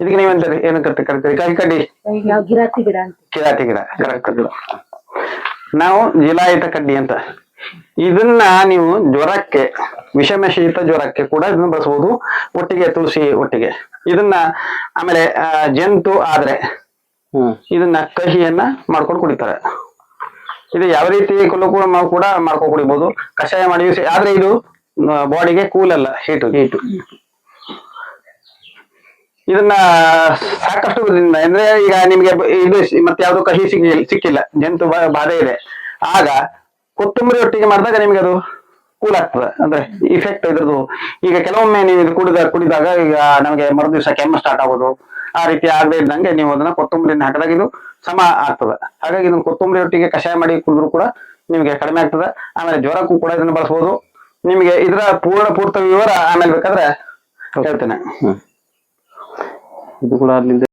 ಇದಕ್ಕೆ ನೀವೆಂತಾರೆ ಏನು ಕರಿತೀರಿ? ಕಹಿ ಕಡ್ಡಿ, ಕಿರಾಟಿ ಗಿಡ. ಕರೆಕ್ಟ್. ನಾವು ಜಿಲಾಯಿತ ಕಡ್ಡಿ ಅಂತ. ಇದನ್ನ ನೀವು ಜ್ವರಕ್ಕೆ, ವಿಷಮ ಶೀತ ಜ್ವರಕ್ಕೆ ಕೂಡ ಇದನ್ನ ಬಳಸಬಹುದು, ಒಟ್ಟಿಗೆ ತುಳಸಿ ಒಟ್ಟಿಗೆ ಇದನ್ನ. ಆಮೇಲೆ ಜಂತು ಆದ್ರೆ ಇದನ್ನ ಕಹಿಯನ್ನ ಮಾಡ್ಕೊಂಡು ಕುಡಿತಾರೆ. ಇದು ಯಾವ ರೀತಿ ಕೂಡ ಮಾಡ್ಕೊಂಡು ಕುಡಿಬಹುದು, ಕಷಾಯ ಮಾಡಿ. ಆದ್ರೆ ಇದು ಬಾಡಿಗೆ ಕೂಲ್ ಅಲ್ಲ, ಹೀಟು. ಇದನ್ನ ಸಾಕಷ್ಟು ಅಂದ್ರೆ ಈಗ ನಿಮ್ಗೆ ಇದು ಮತ್ತೆ ಯಾವ್ದು ಕಹಿ ಸಿಕ್ಕಿಲ್ಲ, ಜಂತು ಬಾಧೆ ಇದೆ, ಆಗ ಕೊತ್ತಂಬರಿ ಒಟ್ಟಿಗೆ ಮಾಡಿದಾಗ ನಿಮ್ಗೆ ಅದು ಕೂಲ್ ಆಗ್ತದೆ. ಅಂದ್ರೆ ಇಫೆಕ್ಟ್ ಇದ್ರದ್ದು. ಈಗ ಕೆಲವೊಮ್ಮೆ ನೀವು ಇದು ಕುಡಿದಾಗ ಈಗ ನಮಗೆ ಮರು ದಿವಸ ಕೆಮ್ಮು ಸ್ಟಾರ್ಟ್ ಆಗೋದು, ಆ ರೀತಿ ಆಗದೆ ಇದ್ದಂಗೆ ನೀವು ಅದನ್ನ ಕೊತ್ತಂಬರಿನ ಹಾಕಿದಾಗ ಇದು ಸಮ ಆಗ್ತದೆ. ಹಾಗಾಗಿ ಇದನ್ನ ಕೊತ್ತಂಬರಿ ಒಟ್ಟಿಗೆ ಕಷಾಯ ಮಾಡಿ ಕುಡಿದ್ರು ಕೂಡ ನಿಮ್ಗೆ ಕಡಿಮೆ ಆಗ್ತದೆ. ಆಮೇಲೆ ಜ್ವರಕ್ಕೂ ಕೂಡ ಇದನ್ನ ಬಳಸಬಹುದು. ನಿಮ್ಗೆ ಇದರ ಪೂರ್ತ ವಿವರ ಆಮೇಲೆ ಬೇಕಾದ್ರೆ ಹೇಳ್ತೇನೆ. ಇದು ಕೂಡ ಅಲ್ಲಿಂದ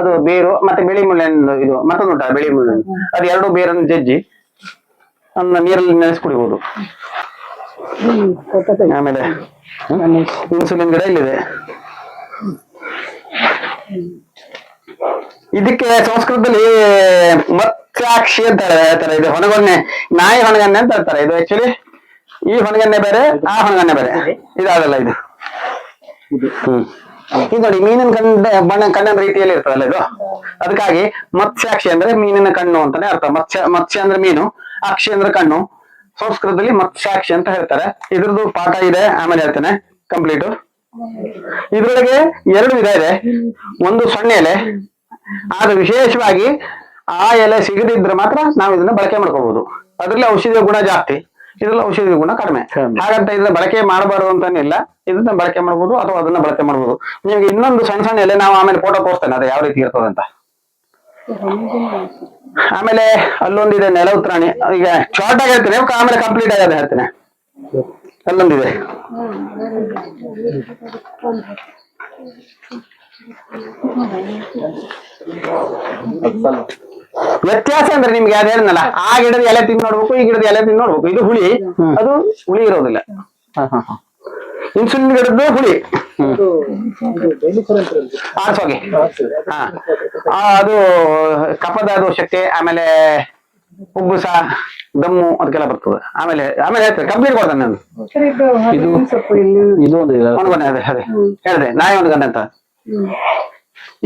ಅದು ಬೇರು ಮತ್ತೆ ಬಿಳಿ ಮುಳ್ಳೆಣ್ಣು. ಇದು ಮತ್ತೊಂದು ಉಂಟ ಬಿಳಿ ಮುಳ್ಳೆಣ್ಣು, ಅದು ಎರಡು ಬೇರನ್ನು ಜಜ್ಜಿ ಅದನ್ನ ನೀರಲ್ಲಿ ನೆನೆಸಿ ಕುಡಿಬಹುದು. ಆಮೇಲೆ ಇನ್ಸುಲಿನ್ ಗಿಡ ಇಲ್ಲಿದೆ. ಇದಕ್ಕೆ ಸಂಸ್ಕೃತದಲ್ಲಿ ಮತ್ಸ್ಯಾಕ್ಷಿ ಅಂತ ಹೇಳ್ತಾರೆ. ಇದು ಹೊನಗೊನ್ನೆ, ನಾಯಿ ಹೊನಗನ್ನೆ ಅಂತ ಹೇಳ್ತಾರೆ. ಇದು ಆಕ್ಚುಲಿ ಈ ಹೊನಗನ್ನೆ ಬೇರೆ, ಆ ಹೊನಗನ್ನೆ ಬೇರೆ. ಇದಾಗಲ್ಲ ಇದು. ಇದು ನೋಡಿ ಮೀನಿನ ಕಣ್ಣಿನ ರೀತಿಯಲ್ಲಿ ಇರ್ತದಲ್ಲ ಇದು, ಅದಕ್ಕಾಗಿ ಮತ್ಸ್ಯಾಕ್ಷಿ ಅಂದ್ರೆ ಮೀನಿನ ಕಣ್ಣು ಅಂತಾನೆ ಅರ್ಥ. ಮತ್ಸ್ಯ ಅಂದ್ರೆ ಮೀನು, ಅಕ್ಷಿ ಅಂದ್ರೆ ಕಣ್ಣು. ಸಂಸ್ಕೃತದಲ್ಲಿ ಮತ್ಸ್ಯಾಕ್ಷಿ ಅಂತ ಹೇಳ್ತಾರೆ. ಇದ್ರದ್ದು ಪಾಠ ಇದೆ, ಆಮೇಲೆ ಹೇಳ್ತೇನೆ ಕಂಪ್ಲೀಟ್. ಇದ್ರೊಳಗೆ ಎರಡು ವಿಧ ಇದೆ. ಒಂದು ಸಣ್ಣ ಎಲೆ, ಆದ್ರೆ ವಿಶೇಷವಾಗಿ ಆ ಎಲೆ ಸಿಗದಿದ್ರೆ ಮಾತ್ರ ನಾವು ಇದನ್ನ ಬಳಕೆ ಮಾಡ್ಕೋಬಹುದು. ಅದ್ರಲ್ಲಿ ಔಷಧಿಯ ಗುಣ ಜಾಸ್ತಿ, ಇದ್ರಲ್ಲಿ ಔಷಧಿಯ ಗುಣ ಕಡಿಮೆ. ಹಾಗಂತ ಇದನ್ನ ಬಳಕೆ ಮಾಡಬಾರ್ದು ಅಂತಾನಿಲ್ಲ, ಇದನ್ನ ಬಳಕೆ ಮಾಡ್ಬೋದು ಅಥವಾ ಅದನ್ನ ಬಳಕೆ ಮಾಡ್ಬೋದು. ನಿಮ್ಗೆ ಇನ್ನೊಂದು ಸಣ್ಣ ಸಣ್ಣ ಎಲೆ ನಾವು ಆಮೇಲೆ ಫೋಟೋ ತೋರಿಸ್ತೇನೆ, ಅದು ಯಾವ ರೀತಿ ಇರ್ತದಂತ. ಆಮೇಲೆ ಅಲ್ಲೊಂದಿದೆ ನೆಲ ಉತ್ರಾಣಿ. ಈಗ ಶಾರ್ಟ್ ಆಗಿ ಹೇಳ್ತೇನೆ, ಆಮೇಲೆ ಕಂಪ್ಲೀಟ್ ಆಗಿ ಹೇಳ್ತೇನೆ. ಅಲ್ಲೊಂದಿದೆ ವ್ಯತ್ಯಾಸ ಅಂದ್ರೆ ನಿಮ್ಗೆ ಯಾರು ಹೇಳಿದ್ನಲ್ಲ, ಆ ಗಿಡದ ಎಲೆ ತಿಂದು ನೋಡ್ಬೇಕು, ಈ ಗಿಡದ ಎಲೆ ತಿಂದು ನೋಡ್ಬೇಕು. ಇದು ಹುಳಿ, ಅದು ಹುಳಿ ಇರೋದಿಲ್ಲ. ಇನ್ಸುಲಿನ್ ಗಿಡದ್ದು ಹುಳಿ ಆರ್ಸೋಗೆ. ಅದು ಕಫದ ದೋಷಕ್ಕೆ, ಆಮೇಲೆ ಉಬ್ಬುಸ, ದಮ್ಮು ಅದಕ್ಕೆಲ್ಲ ಬರ್ತದೆ. ಆಮೇಲೆ ಹೇಳ್ತೇನೆ, ಕಂಪ್ಲೀಟ್ ಕೊಡ್ತೇನೆ ನಾನು. ಇದು ಒಂದು ಒಣಗೊನೆ, ಅದೇ ಹೇಳಿದೆ ನಾಯಿ ಒಣಗನೆ ಅಂತ.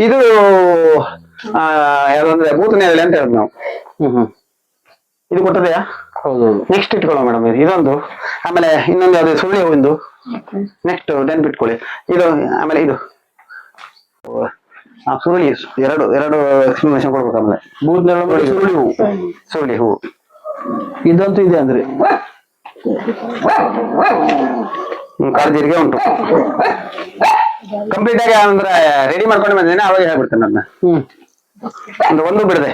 ಇದು ಯಾವ್ದಂದ್ರೆ ಭೂತನ ಎಲೆ ಅಂತ ಹೇಳಿದ್ ನಾವು. ಇದು ಕೊಟ್ಟದೆಯಾ? ಹೌದು. ನೆಕ್ಸ್ಟ್ ಇಟ್ಕೊಳ್ಳೋ ಮೇಡಮ್ ಇದೊಂದು. ಆಮೇಲೆ ಇನ್ನೊಂದು ಯಾವ್ದು ಸುರುಳಿ ಹೂವಿಂದು. ನೆಕ್ಸ್ಟ್ ನೆನ್ಪಿಟ್ಕೊಳ್ಳಿ ಇದು. ಆಮೇಲೆ ಇದು ಸುರುಳಿ, ಎರಡು ಎಕ್ಸ್ಪ್ಲನೇಷನ್ ಕೊಡ್ಬೇಕು. ಆಮೇಲೆ ಸುರುಳಿ ಹೂವು ಇದಂತೂ ಇದೆ ಅಂದ್ರೆ ಕಾಳಜೀರಿಗೆ ಉಂಟು. ಕಂಪ್ಲೀಟ್ ಆಗಿ ಅಂದ್ರೆ ರೆಡಿ ಮಾಡ್ಕೊಂಡು ಬಂದೇನೆ ಅವಾಗ ಹೇಳ್ಬಿಡ್ತೇನೆ ಅದನ್ನ ಒಂದು ಬಿಡದೆ.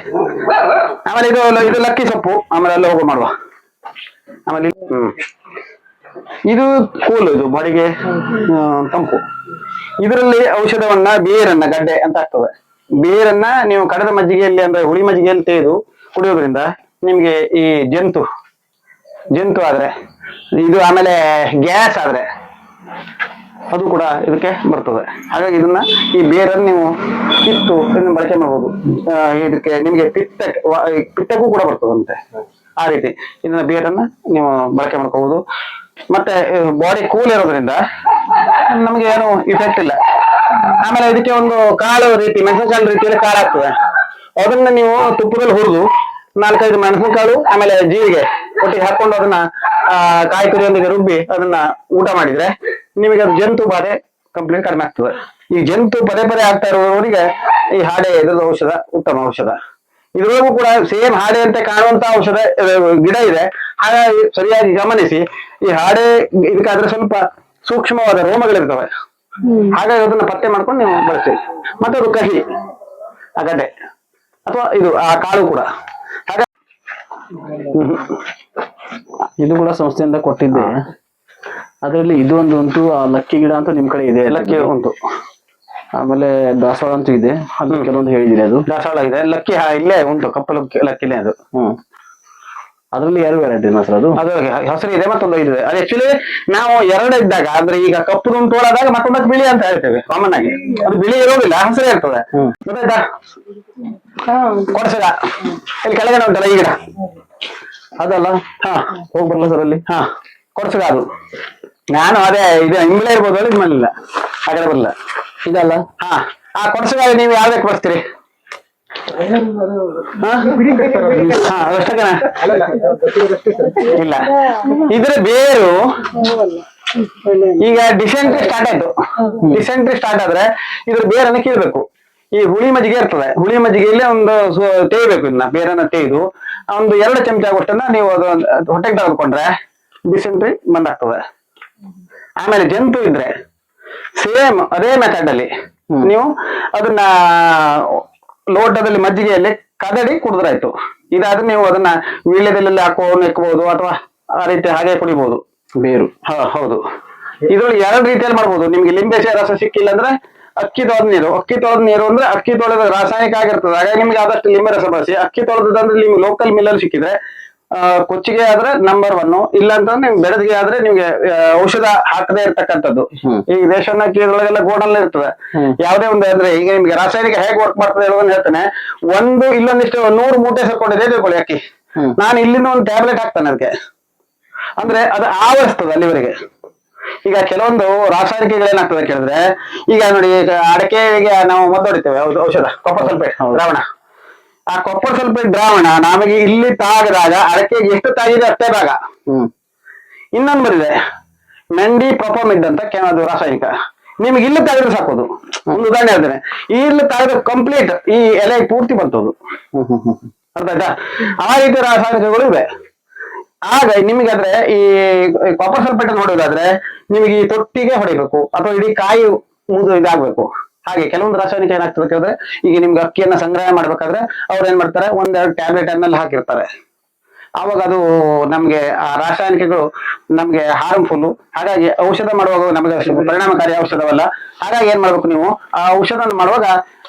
ಆಮೇಲೆ ಇದು ಲಕ್ಕಿ ಸೊಪ್ಪು, ಆಮೇಲೆ ಅಲ್ಲಿ ಹೋಗೋ ಮಾಡುವ. ಆಮೇಲೆ ಇದು ಕೂಲ್, ಇದು ಬಾಡಿಗೆ ತಂಪು. ಇದರಲ್ಲಿ ಔಷಧವನ್ನ ಬೇರನ್ನ ಗಡ್ಡೆ ಅಂತ ಆಗ್ತದೆ. ಬೇರನ್ನ ನೀವು ಕಡದ ಮಜ್ಜಿಗೆಯಲ್ಲಿ ಅಂದ್ರೆ ಹುಳಿ ಮಜ್ಜಿಗೆಯಲ್ಲಿ ತೆಗೆದು ಕುಡಿಯೋದ್ರಿಂದ ನಿಮ್ಗೆ ಈ ಜಂತು ಆದ್ರೆ ಇದು, ಆಮೇಲೆ ಗ್ಯಾಸ್ ಆದ್ರೆ ಅದು ಕೂಡ ಇದಕ್ಕೆ ಬರ್ತದೆ. ಹಾಗಾಗಿ ಇದನ್ನ ಈ ಬೇರನ್ನು ನೀವು ಕಿತ್ತು ಇದನ್ನ ಬಳಕೆ ಮಾಡ್ಬೋದು. ಇದಕ್ಕೆ ನಿಮ್ಗೆ ಪಿತ್ತಕ್ಕೂ ಕೂಡ ಬರ್ತದಂತೆ. ಆ ರೀತಿ ಇದನ್ನ ಬೇರನ್ನ ನೀವು ಬಳಕೆ ಮಾಡ್ಕೋಬಹುದು. ಮತ್ತೆ ಬಾಡಿ ಕೂಲ್ ಇರೋದ್ರಿಂದ ನಮ್ಗೆ ಏನು ಇಫೆಕ್ಟ್ ಇಲ್ಲ. ಆಮೇಲೆ ಇದಕ್ಕೆ ಒಂದು ಕಾಳು ರೀತಿ, ಮೆಣಸಿನಕಾಳು ರೀತಿಯಲ್ಲಿ ಕಾಳು ಆಗ್ತದೆ. ಅದನ್ನ ನೀವು ತುಪ್ಪದಲ್ಲಿ ಹುರಿದು 4-5 ಮೆಣಸಿನಕಾಳು ಆಮೇಲೆ ಜೀರಿಗೆ ಒಟ್ಟಿಗೆ ಹಾಕೊಂಡು ಅದನ್ನ ಕಾಯಿ ತುರಿಯೊಂದಿಗೆ ರುಬ್ಬಿ ಅದನ್ನ ಊಟ ಮಾಡಿದ್ರೆ ನಿಮಗೆ ಅದು ಜಂತು ಬಾಧೆ ಕಂಪ್ಲೀಟ್ ಕಡಿಮೆ ಆಗ್ತದೆ. ಈ ಜಂತು ಪದೇ ಆಗ್ತಾ ಇರೋರಿಗೆ ಈ ಹಾಡೆ ಇದ್ರದ್ದು ಔಷಧ ಉತ್ತಮ ಔಷಧ. ಇದ್ರೊಳಗೂ ಕೂಡ ಸೇಮ್ ಹಾಡೆ ಅಂತ ಕಾಣುವಂತ ಔಷಧ ಗಿಡ ಇದೆ. ಹಾಗಾಗಿ ಸರಿಯಾಗಿ ಗಮನಿಸಿ. ಈ ಹಾಡೆ ಇದಕ್ಕಾದ್ರೆ ಸ್ವಲ್ಪ ಸೂಕ್ಷ್ಮವಾದ ರೋಮಗಳಿರ್ತವೆ. ಹಾಗಾಗಿ ಅದನ್ನ ಪತ್ತೆ ಮಾಡ್ಕೊಂಡು ನೀವು ಬಳಸ್ತೀವಿ. ಮತ್ತೆ ಅದು ಕಹಿ ಆ ಗಡ್ಡೆ ಅಥವಾ ಇದು ಆ ಕಾಳು ಕೂಡ. ಹಾಗಾಗಿ ಇದು ಕೂಡ ಸಂಸ್ಥೆಯಿಂದ ಕೊಟ್ಟಿದ್ದೆ. ಅದರಲ್ಲಿ ಇದು ಒಂದು ಉಂಟು, ಆ ಲಕ್ಕಿ ಗಿಡ ಅಂತ ನಿಮ್ ಕಡೆ ಇದೆ. ಲಕ್ಕಿ ಉಂಟು, ಆಮೇಲೆ ದಾಸವಾಳ ಅಂತೂ ಇದೆ. ಅದು ಕೆಲವೊಂದು ಹೇಳಿದಿರಿ. ಅದು ದಾಸವಾಳ ಇದೆ, ಲಕ್ಕಿ ಇಲ್ಲೇ ಉಂಟು, ಕಪ್ಪು ಲಕ್ಕಿನೇ ಅದು. ಅದರಲ್ಲಿ 2 ವೆರೈಟಿ ಮಾತ್ರ. ಅದು ಹೆಸರು ಇದೆ, ಮತ್ತೊಂದು ಇದೆ. ಅದು ಆಕ್ಚುಲಿ ನಾವು 2 ಇದ್ದಾಗ ಅಂದ್ರೆ ಈಗ ಕಪ್ಪು ಉಂಟೋಳಾದಾಗ ಮತ್ತೊಂದಕ್ಕೆ ಬಿಳಿ ಅಂತ ಹೇಳ್ತೇವೆ ಕಾಮನ್ ಆಗಿ. ಅದು ಬಿಳಿ ಇರೋದಿಲ್ಲ, ಹಸಿರೇ ಇರ್ತದೆ. ಗೊತ್ತಾಯ್ತಾ? ಕೊಡಸಗ ಇಲ್ಲಿ ಕೆಳಗಡೆ ಉಂಟಲ್ಲ ಈ ಗಿಡ, ಅದಲ್ಲ. ಹೋಗಿ ಬರಲ್ಲ ಸರ್ ಅಲ್ಲಿ. ಕೊಡಸಗ ಅದು. ನಾನು ಅದೇ ಇದು ಇಂಬಳೆ ಇರ್ಬೋದು, ಅಲ್ಲಿ ಮಲ್ಲಿಲ್ಲ ಆ ಕಡೆ ಬರಲ್ಲ. ಇದಲ್ಲ. ಆ ಕೊಡಸಗ ನೀವು ಯಾವ್ದಕ್ಕೆ ಬರ್ತೀರಿ? ಇಲ್ಲ, ಇದ್ರ ಬೇರು ಈಗ ಡಿಸೆಂಟ್ರಿ ಸ್ಟಾರ್ಟ್ ಆಯ್ತು. ಡಿಸೆಂಟ್ರಿ ಸ್ಟಾರ್ಟ್ ಆದ್ರೆ ಇದ್ರ ಬೇರನ್ನ ಕೀಳ್ಬೇಕು. ಈ ಹುಳಿ ಮಜ್ಜಿಗೆ ಇರ್ತದೆ, ಹುಳಿ ಮಜ್ಜಿಗೆಯಲ್ಲಿ ಒಂದು ತೇಯ್ಬೇಕು. ಇದನ್ನ ಬೇರನ್ನ ತೆಗೆದು ಒಂದು 2 ಚಮಚ ಆಗುವಷ್ಟನ್ನ ನೀವು ಅದು ಹೊಟ್ಟೆಗೆ ತೆಗೆದುಕೊಂಡ್ರೆ ಡಿಸೆಂಟ್ರಿ ಬಂದಾಗ್ತದೆ. ಆಮೇಲೆ ಜಂತು ಇದ್ರೆ ಸೇಮ್ ಅದೇ ಮೆಥಡ್ ಅಲ್ಲಿ ನೀವು ಅದನ್ನ ಲೋಟದಲ್ಲಿ ಮಜ್ಜಿಗೆಯಲ್ಲಿ ಕದಡಿ ಕುಡಿದ್ರಾಯ್ತು. ಇದಾದ್ರೆ ನೀವು ಅದನ್ನ ವೀಳ್ಯದಲ್ಲಿ ನೆಕ್ಬಹುದು ಅಥವಾ ಆ ರೀತಿ ಹಾಗೆ ಕುಡಿಬಹುದು. ಬೇರು ಹೌದು. ಇದ್ರಲ್ಲಿ 2 ರೀತಿಯಲ್ಲಿ ಮಾಡ್ಬೋದು. ನಿಮ್ಗೆ ಲಿಂಬೆ ರಸ ಸಿಕ್ಕಿಲ್ಲ ಅಂದ್ರೆ ಅಕ್ಕಿ ತೊಳೆದ ನೀರು. ಅಕ್ಕಿ ತೊಳೆದ ನೀರು ಅಂದ್ರೆ ಅಕ್ಕಿ ತೊಳೆದ ರಾಸಾಯನಿಕ ಆಗಿರ್ತದೆ. ಹಾಗಾಗಿ ನಿಮ್ಗೆ ಆದಷ್ಟು ಲಿಂಬೆ ರಸ ಬಳಸಿ. ಅಕ್ಕಿ ತೊಳೆದಂದ್ರೆ ನಿಮ್ಗೆ ಲೋಕಲ್ ಮಿಲ್ಲಲ್ಲಿ ಸಿಕ್ಕಿದ್ರೆ ಕೊಚ್ಚಿಗೆ ಆದ್ರೆ ನಂಬರ್ 1. ಇಲ್ಲ ಅಂತಂದ್ರೆ ನಿಮ್ಗೆ ಬೆಳಗ್ಗೆ ಆದ್ರೆ ನಿಮ್ಗೆ ಔಷಧ ಹಾಕದೇ ಇರ್ತಕ್ಕಂಥದ್ದು. ಈ ರೇಷನ್ ಅಕ್ಕಿ ಇದ್ರೊಳಗೆಲ್ಲ ಗೋಡಲ್ಲಿ ಇರ್ತದೆ. ಯಾವ್ದೇ ಒಂದು ಅಂದ್ರೆ ಈಗ ನಿಮ್ಗೆ ರಾಸಾಯನಿಕ ಹೇಗೆ ವರ್ಕ್ ಮಾಡ್ತದೆ ಹೇಳೋದನ್ನ ಹೇಳ್ತಾನೆ. ಇಲ್ಲೊಂದಿಷ್ಟು 100 ಮೂಟೆ ಸೇರ್ಕೊಂಡಿದೆ ತಿಳ್ಕೊಳ್ಳಿ ಅಕ್ಕಿ. ನಾನು ಇಲ್ಲಿಂದ ಒಂದು ಟ್ಯಾಬ್ಲೆಟ್ ಹಾಕ್ತಾನೆ ಅದಕ್ಕೆ. ಅಂದ್ರೆ ಅದು ಆವರಿಸ್ತದೆ ಅಲ್ಲಿವರೆಗೆ. ಈಗ ಕೆಲವೊಂದು ರಾಸಾಯನಿಕಗಳೇನಾಗ್ತದೆ ಕೇಳಿದ್ರೆ, ಈಗ ನೋಡಿ ಅಡಕೆಗೆ ನಾವು ಮದ್ದು ಹೊಡಿತೇವೆ ಔಷಧ, ಕಾಪರ್ ಸಲ್ಫೇಟ್ ದ್ರಾವಣ. ಆ ಕಾಪರ್ ಸಲ್ಫೇಟ್ ದ್ರಾವಣ ನಮಗೆ ಇಲ್ಲಿ ತಾಗದಾಗ ಅಡಕೆಗೆ ಎಷ್ಟು ತಾಗಿದೆ ಅಷ್ಟೇ ಭಾಗ. ಇನ್ನೊಂದು ಬರಿದೆ ಮೆಂಡಿ ಪ್ರೊಪಮಿಡ್ ಅಂತ ಅದು ರಾಸಾಯನಿಕ. ನಿಮ್ಗೆ ಇಲ್ಲಿ ತಾಗಿದ್ರೆ ಸಾಕೋದು. ಒಂದು ಉದಾಹರಣೆ ಹೇಳ್ತೇನೆ. ಇಲ್ಲಿ ತಾಗಿದ್ರೆ ಕಂಪ್ಲೀಟ್ ಈ ಎಲೆ ಪೂರ್ತಿ ಬರ್ತದು. ಅರ್ಥ ಆಯ್ತಾ? ಆ ರೀತಿ ರಾಸಾಯನಿಕಗಳು ಇವೆ. ಆಗ ನಿಮಗಾದ್ರೆ ಈ ಕಾಪರ್ ಸಲ್ಫೇಟ್ ಅನ್ನು ಹೊಡೆಯೋದಾದ್ರೆ ನಿಮಗೆ ಈ ತೊಟ್ಟಿಗೆ ಹೊಡಿಬೇಕು ಅಥವಾ ಇಡೀ ಕಾಯಿ ಇದಾಗಬೇಕು. ಹಾಗೆ ಕೆಲವೊಂದು ರಾಸಾಯನಿಕ ಏನಾಗ್ತದೆ ಕೇಳಿದ್ರೆ, ಈಗ ನಿಮ್ಗೆ ಅಕ್ಕಿಯನ್ನ ಸಂಗ್ರಹ ಮಾಡ್ಬೇಕಾದ್ರೆ ಅವ್ರು ಏನ್ ಮಾಡ್ತಾರೆ, 1-2 ಟ್ಯಾಬ್ಲೆಟ್ ಅನ್ನಲ್ಲಿ ಹಾಕಿರ್ತಾರೆ. ಆವಾಗ ಅದು ನಮ್ಗೆ ಆ ರಾಸಾಯನಿಕಗಳು ನಮ್ಗೆ ಹಾರ್ಮ್ಫುಲ್. ಹಾಗಾಗಿ ಔಷಧ ಮಾಡುವಾಗ ನಮಗೆ ಪರಿಣಾಮಕಾರಿ ಔಷಧವಲ್ಲ. ಹಾಗಾಗಿ ಏನ್ ಮಾಡ್ಬೇಕು ನೀವು, ಆ ಔಷಧ ಮಾಡುವಾಗ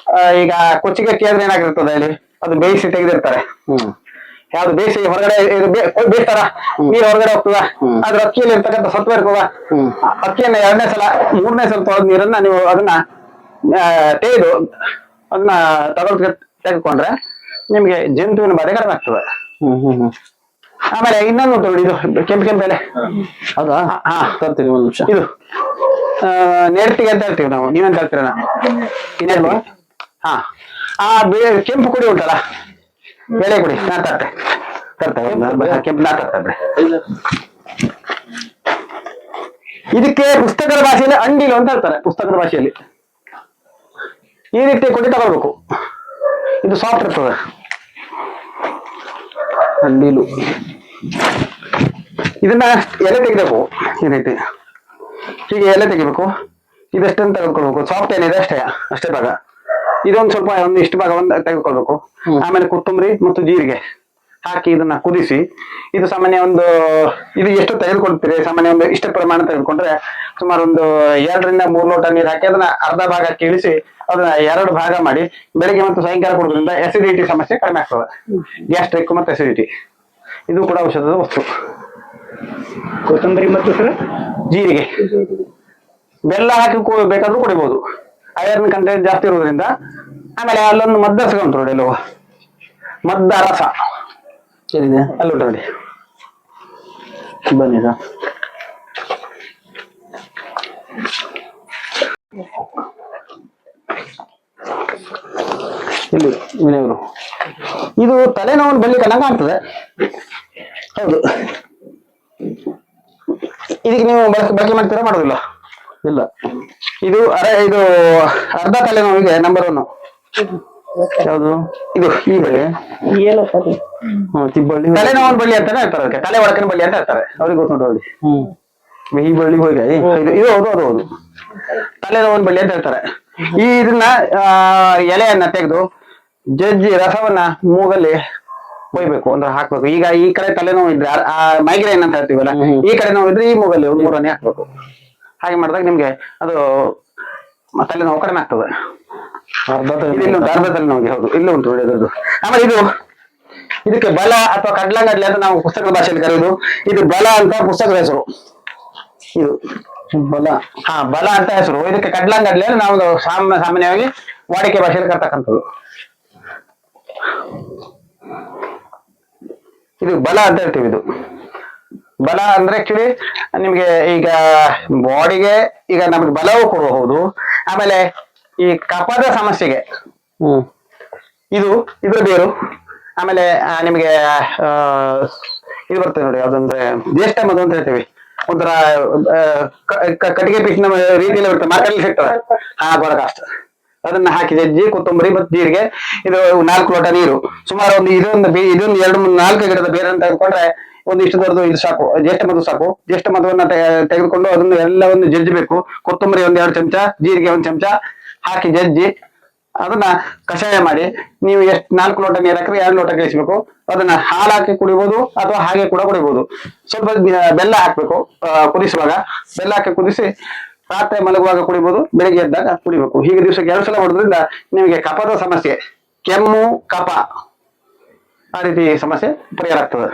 ಈಗ ಕೊಚ್ಚಿಗೆ ಅಕ್ಕಿ ಆದ್ರೆ ಏನಾಗಿರ್ತದೆ ಹೇಳಿ, ಅದು ಬೇಯಿಸಿ ತೆಗೆದಿರ್ತಾರೆ. ಯಾವ್ದು ಬೇಯಿಸಿ ಹೊರಗಡೆ ಬೇಯಿಸ್ತಾರ, ನೀರು ಹೊರಗಡೆ ಹೋಗ್ತದ, ಅದ್ರ ಅಕ್ಕಿಯಲ್ಲಿ ಇರ್ತಕ್ಕಂಥ ಸತ್ವ ಇರ್ತದ. ಅಕ್ಕಿಯನ್ನ 2ನೇ ಸಲ 3ನೇ ಸಲ ತೊಳೆದ ನೀರನ್ನ ನೀವು ಅದನ್ನ ತೆಗೆದು ಅದನ್ನ ತೆಗೆದುಕೊಂಡ್ರೆ ನಿಮ್ಗೆ ಜಂತುವಿನ ಬಾಧೆ ಕಡಿಮೆ ಆಗ್ತದೆ. ಆಮೇಲೆ ಇನ್ನೊಂದು ಉಂಟು, ಇದು ಕೆಂಪು ಎಲೆ. ಹೌದಾ? ತರ್ತೀನಿ ಒಂದು ನಿಮಿಷ. ಇದು ನೆಡ್ತಿಗೆ ಅಂತ ಹೇಳ್ತೀವಿ ನಾವು. ನೀವೆಂತ ಹೇಳ್ತೀರ? ಇನ್ನೇಲ್ವಾ? ಕೆಂಪು ಕುಡಿ ಉಂಟಲ್ಲ, ಎಳೆ ಕುಡಿ. ನಾ ತರ್ತೇವೆ ಕೆಂಪು. ನಾ ತರ್ತೇವೆ. ಇದಕ್ಕೆ ಪುಸ್ತಕದ ಭಾಷೆಯಲ್ಲಿ ಅಂಡಿಲು ಅಂತ ಹೇಳ್ತಾರೆ. ಪುಸ್ತಕದ ಭಾಷೆಯಲ್ಲಿ ಈ ರೀತಿ ಕೊಡಿ ತಗೊಳ್ಬೇಕು. ಇದು ಸಾಫ್ಟ್ ಇರ್ತದೆ. ಅಂಡಿಲು. ಇದನ್ನ ಎಲೆ ತೆಗಿಬೇಕು. ಈ ರೀತಿ ಹೀಗೆ ಎಲೆ ತೆಗಿಬೇಕು. ಇದಷ್ಟನ್ನು ತೆಗೆದುಕೊಳ್ಬೇಕು. ಸಾಫ್ಟ್ ಏನಿದೆ ಅಷ್ಟೇ ಭಾಗ. ಇದೊಂದು ಸ್ವಲ್ಪ ಇಷ್ಟು ಭಾಗ ತೆಗೆದುಕೊಳ್ಬೇಕು. ಆಮೇಲೆ ಕೊತ್ತಂಬರಿ ಮತ್ತು ಜೀರಿಗೆ ಹಾಕಿ ಇದನ್ನ ಕುದಿಸಿ, ಇದು ಸಾಮಾನ್ಯ ಇದು ಎಷ್ಟು ತೆಗೆದುಕೊಳ್ತೀರಿ, ಸಾಮಾನ್ಯ ಇಷ್ಟ ಪ್ರಮಾಣ ತೆಗೆದುಕೊಂಡ್ರೆ ಸುಮಾರು 2 ರಿಂದ 3 ಲೋಟ ನೀರು ಹಾಕಿ ಅದನ್ನ ಅರ್ಧ ಭಾಗ ಇಳಿಸಿ ಅದನ್ನ 2 ಭಾಗ ಮಾಡಿ ಬೆಳಿಗ್ಗೆ ಮತ್ತು ಸಾಯಂಕಾಲ ಕೊಡೋದ್ರಿಂದ ಅಸಿಡಿಟಿ ಸಮಸ್ಯೆ ಕಡಿಮೆ ಆಗ್ತದೆ. ಗ್ಯಾಸ್ಟ್ರಿಕ್ ಮತ್ತು ಅಸಿಡಿಟಿ ಇದು ಕೂಡ ಔಷಧದ ವಸ್ತು. ಕೊತ್ತಂಬರಿ ಮತ್ತು ಜೀರಿಗೆ, ಬೆಲ್ಲ ಹಾಕಿ ಬೇಕಾದ್ರೂ ಕುಡಿಬಹುದು, ಐರನ್ ಕಂಟೆಂಟ್ ಜಾಸ್ತಿ ಇರೋದ್ರಿಂದ. ಆಮೇಲೆ ಅಲ್ಲೊಂದು ಮದ್ದರಸ ಉಂಟು ನೋಡಿ, ಎಲ್ಲೋ ಮದ್ದರಸ ಏನಿದೆ ಅಲ್ಲುಂಟು ನೋಡಿ, ಬನ್ನಿ ಸರ್. ಇಲ್ಲಿ ವಿನಯವರು, ಇದು ತಲೆನೋವನ್ನು ಬೆಳ್ಳಿಕ್ಕೆ ನಂಗೆ ಆಗ್ತದೆ. ಹೌದು, ಇದಕ್ಕೆ ನೀವು ಬಳಕೆ ಮಾಡ್ತೀರಾ ಮಾಡೋದಿಲ್ಲ? ಇಲ್ಲ, ಇದು ಇದು ಅರ್ಧ ತಲೆನೋವಿಗೆ ನಂಬರ್ 1. ಯಾವುದು ಇದು ಈ ಬಳ್ಳಿ ತಿಬ್ಬಳ್ಳಿ ತಲೆನೋವಿನ ಬಳ್ಳಿ ಅಂತಾನೆ ಹೇಳ್ತಾರೆ, ಅದಕ್ಕೆ ತಲೆ ಒಳಕಿನ ಬಳ್ಳಿ ಅಂತ ಹೇಳ್ತಾರೆ. ಅವ್ರಿಗೆ ಗೊತ್ತುಂಟು ನೋಡಿ, ಈ ಬಳ್ಳಿ ಹೋಗಿ ಇದು ಹೌದು ತಲೆನೋವಿನ ಬಳ್ಳಿ ಅಂತ ಹೇಳ್ತಾರೆ. ಇದನ್ನ ಎಲೆಯನ್ನ ತೆಗೆದು ಜಜ್ಜಿ ರಸವನ್ನ ಮೂಗಲ್ಲಿ ಒಯ್ಬೇಕು, ಅಂದ್ರೆ ಹಾಕ್ಬೇಕು. ಈಗ ಈ ಕಡೆ ತಲೆನೋವು ಇದ್ರೆ ಮೈಗ್ರೇನ್ ಅಂತ ಹೇಳ್ತೀವಲ್ಲ, ಈ ಕಡೆ ನೋವು ಇದ್ರೆ ಈ ಮೂಗಲ್ಲಿ 3 ಹಾಕ್ಬೇಕು. ಹಾಗೆ ಮಾಡಿದಾಗ ನಿಮ್ಗೆ ಅದು ತಲೆನೋವು ಕಡಿಮೆ ಆಗ್ತದೆ. ಅರ್ಧ ತಲೆನೋವಿಗೆ. ಹೌದು, ಇಲ್ಲೂ ಉಂಟು ನೋಡಿ ಅದರದ್ದು. ಆಮೇಲೆ ಇದಕ್ಕೆ ಬಲ ಅಥವಾ ಕಡ್ಲಂಗಡ್ಲೆ ಅಂತ ನಾವು ಪುಸ್ತಕದ ಭಾಷೆಯಲ್ಲಿ ಕರೆಯುವುದು. ಇದು ಬಲ ಅಂತ ಪುಸ್ತಕದ ಹೆಸರು. ಇದು ಬಲ ಅಂತ ಹೆಸರು. ಇದಕ್ಕೆ ಕಡ್ಲಂಗಡ್ಲೆ ನಾವು ಸಾಮಾನ್ಯವಾಗಿ ವಾಡಿಕೆ ಭಾಷೆಯಲ್ಲಿ ಕರ್ತಕ್ಕಂಥದ್ದು. ಇದು ಬಲ ಅಂತ ಹೇಳ್ತೀವಿ. ಇದು ಬಲ ಅಂದ್ರೆ ಆಕ್ಚುಲಿ ನಿಮ್ಗೆ ಈಗ ಬಾಡಿಗೆ ಈಗ ನಮ್ಗೆ ಬಲವೂ ಕೊಡಬಹುದು. ಆಮೇಲೆ ಈ ಕಫದ ಸಮಸ್ಯೆಗೆ ಇದ್ರ ಬೇರು. ಆಮೇಲೆ ನಿಮ್ಗೆ ಇದು ಬರ್ತದೆ ನೋಡಿ, ಯಾವ್ದಂದ್ರೆ ಜ್ಯೇಷ್ಠ ಮಧು ಅಂತ ಹೇಳ್ತೀವಿ. ಒಂಥರ ಕಟ್ಟಿಗೆ ಪೀಸಿನ ರೀತಿಯಲ್ಲಿ ಬರ್ತದೆ, ಮಾರ್ಕೆಟ್ ಸಿಗ್ತದೆ. ಗೊರಕಾಸ್ಟ್ ಅದನ್ನ ಹಾಕಿ ಜಜ್ಜಿ ಕೊತ್ತಂಬರಿ ಮತ್ತು ಜೀರಿಗೆ, ಇದು 4 ಲೋಟ ನೀರು, ಸುಮಾರು ಇದೊಂದು 2-4 ಗಿಡದ ಬೇರೆ ಅಂತ ತೆಗೆದುಕೊಂಡ್ರೆ ಇಷ್ಟು ದೊಡ್ಡದು ಇದು ಸಾಕು. ಜ್ಯೇಷ್ಠ ಮಧು ಸಾಕು. ಜ್ಯೇಷ್ಠ ಮಧುವನ್ನ ತೆಗೆದುಕೊಂಡು ಅದನ್ನು ಎಲ್ಲವನ್ನು ಜಜ್ಜಬೇಕು. ಕೊತ್ತಂಬರಿ 1-2 ಚಮಚ, ಜೀರಿಗೆ 1 ಚಮಚ ಹಾಕಿ ಜಜ್ಜಿ ಅದನ್ನ ಕಷಾಯ ಮಾಡಿ ನೀವು 4 ಲೋಟ ನೀರು ಹಾಕಿದ್ರೆ 2 ಲೋಟ ಕಲಿಸಬೇಕು. ಅದನ್ನ ಹಾಲು ಹಾಕಿ ಕುಡಿಬಹುದು ಅಥವಾ ಹಾಗೆ ಕೂಡ ಕುಡಿಬಹುದು. ಸ್ವಲ್ಪ ಬೆಲ್ಲ ಹಾಕ್ಬೇಕು ಕುದಿಸುವಾಗ. ಬೆಲ್ಲ ಹಾಕಿ ಕುದಿಸಿ ರಾತ್ರಿ ಮಲಗುವಾಗ ಕುಡಿಬಹುದು, ಬೆಳಿಗ್ಗೆ ಎದ್ದಾಗ ಕುಡಿಬೇಕು. ಹೀಗೆ ದಿವಸಕ್ಕೆ 2 ಸಲ ಮಾಡೋದ್ರಿಂದ ನಿಮಗೆ ಕಫದ ಸಮಸ್ಯೆ, ಕೆಮ್ಮು, ಕಫ ಆ ರೀತಿ ಸಮಸ್ಯೆ ಪರಿಹಾರ ಆಗ್ತದೆ.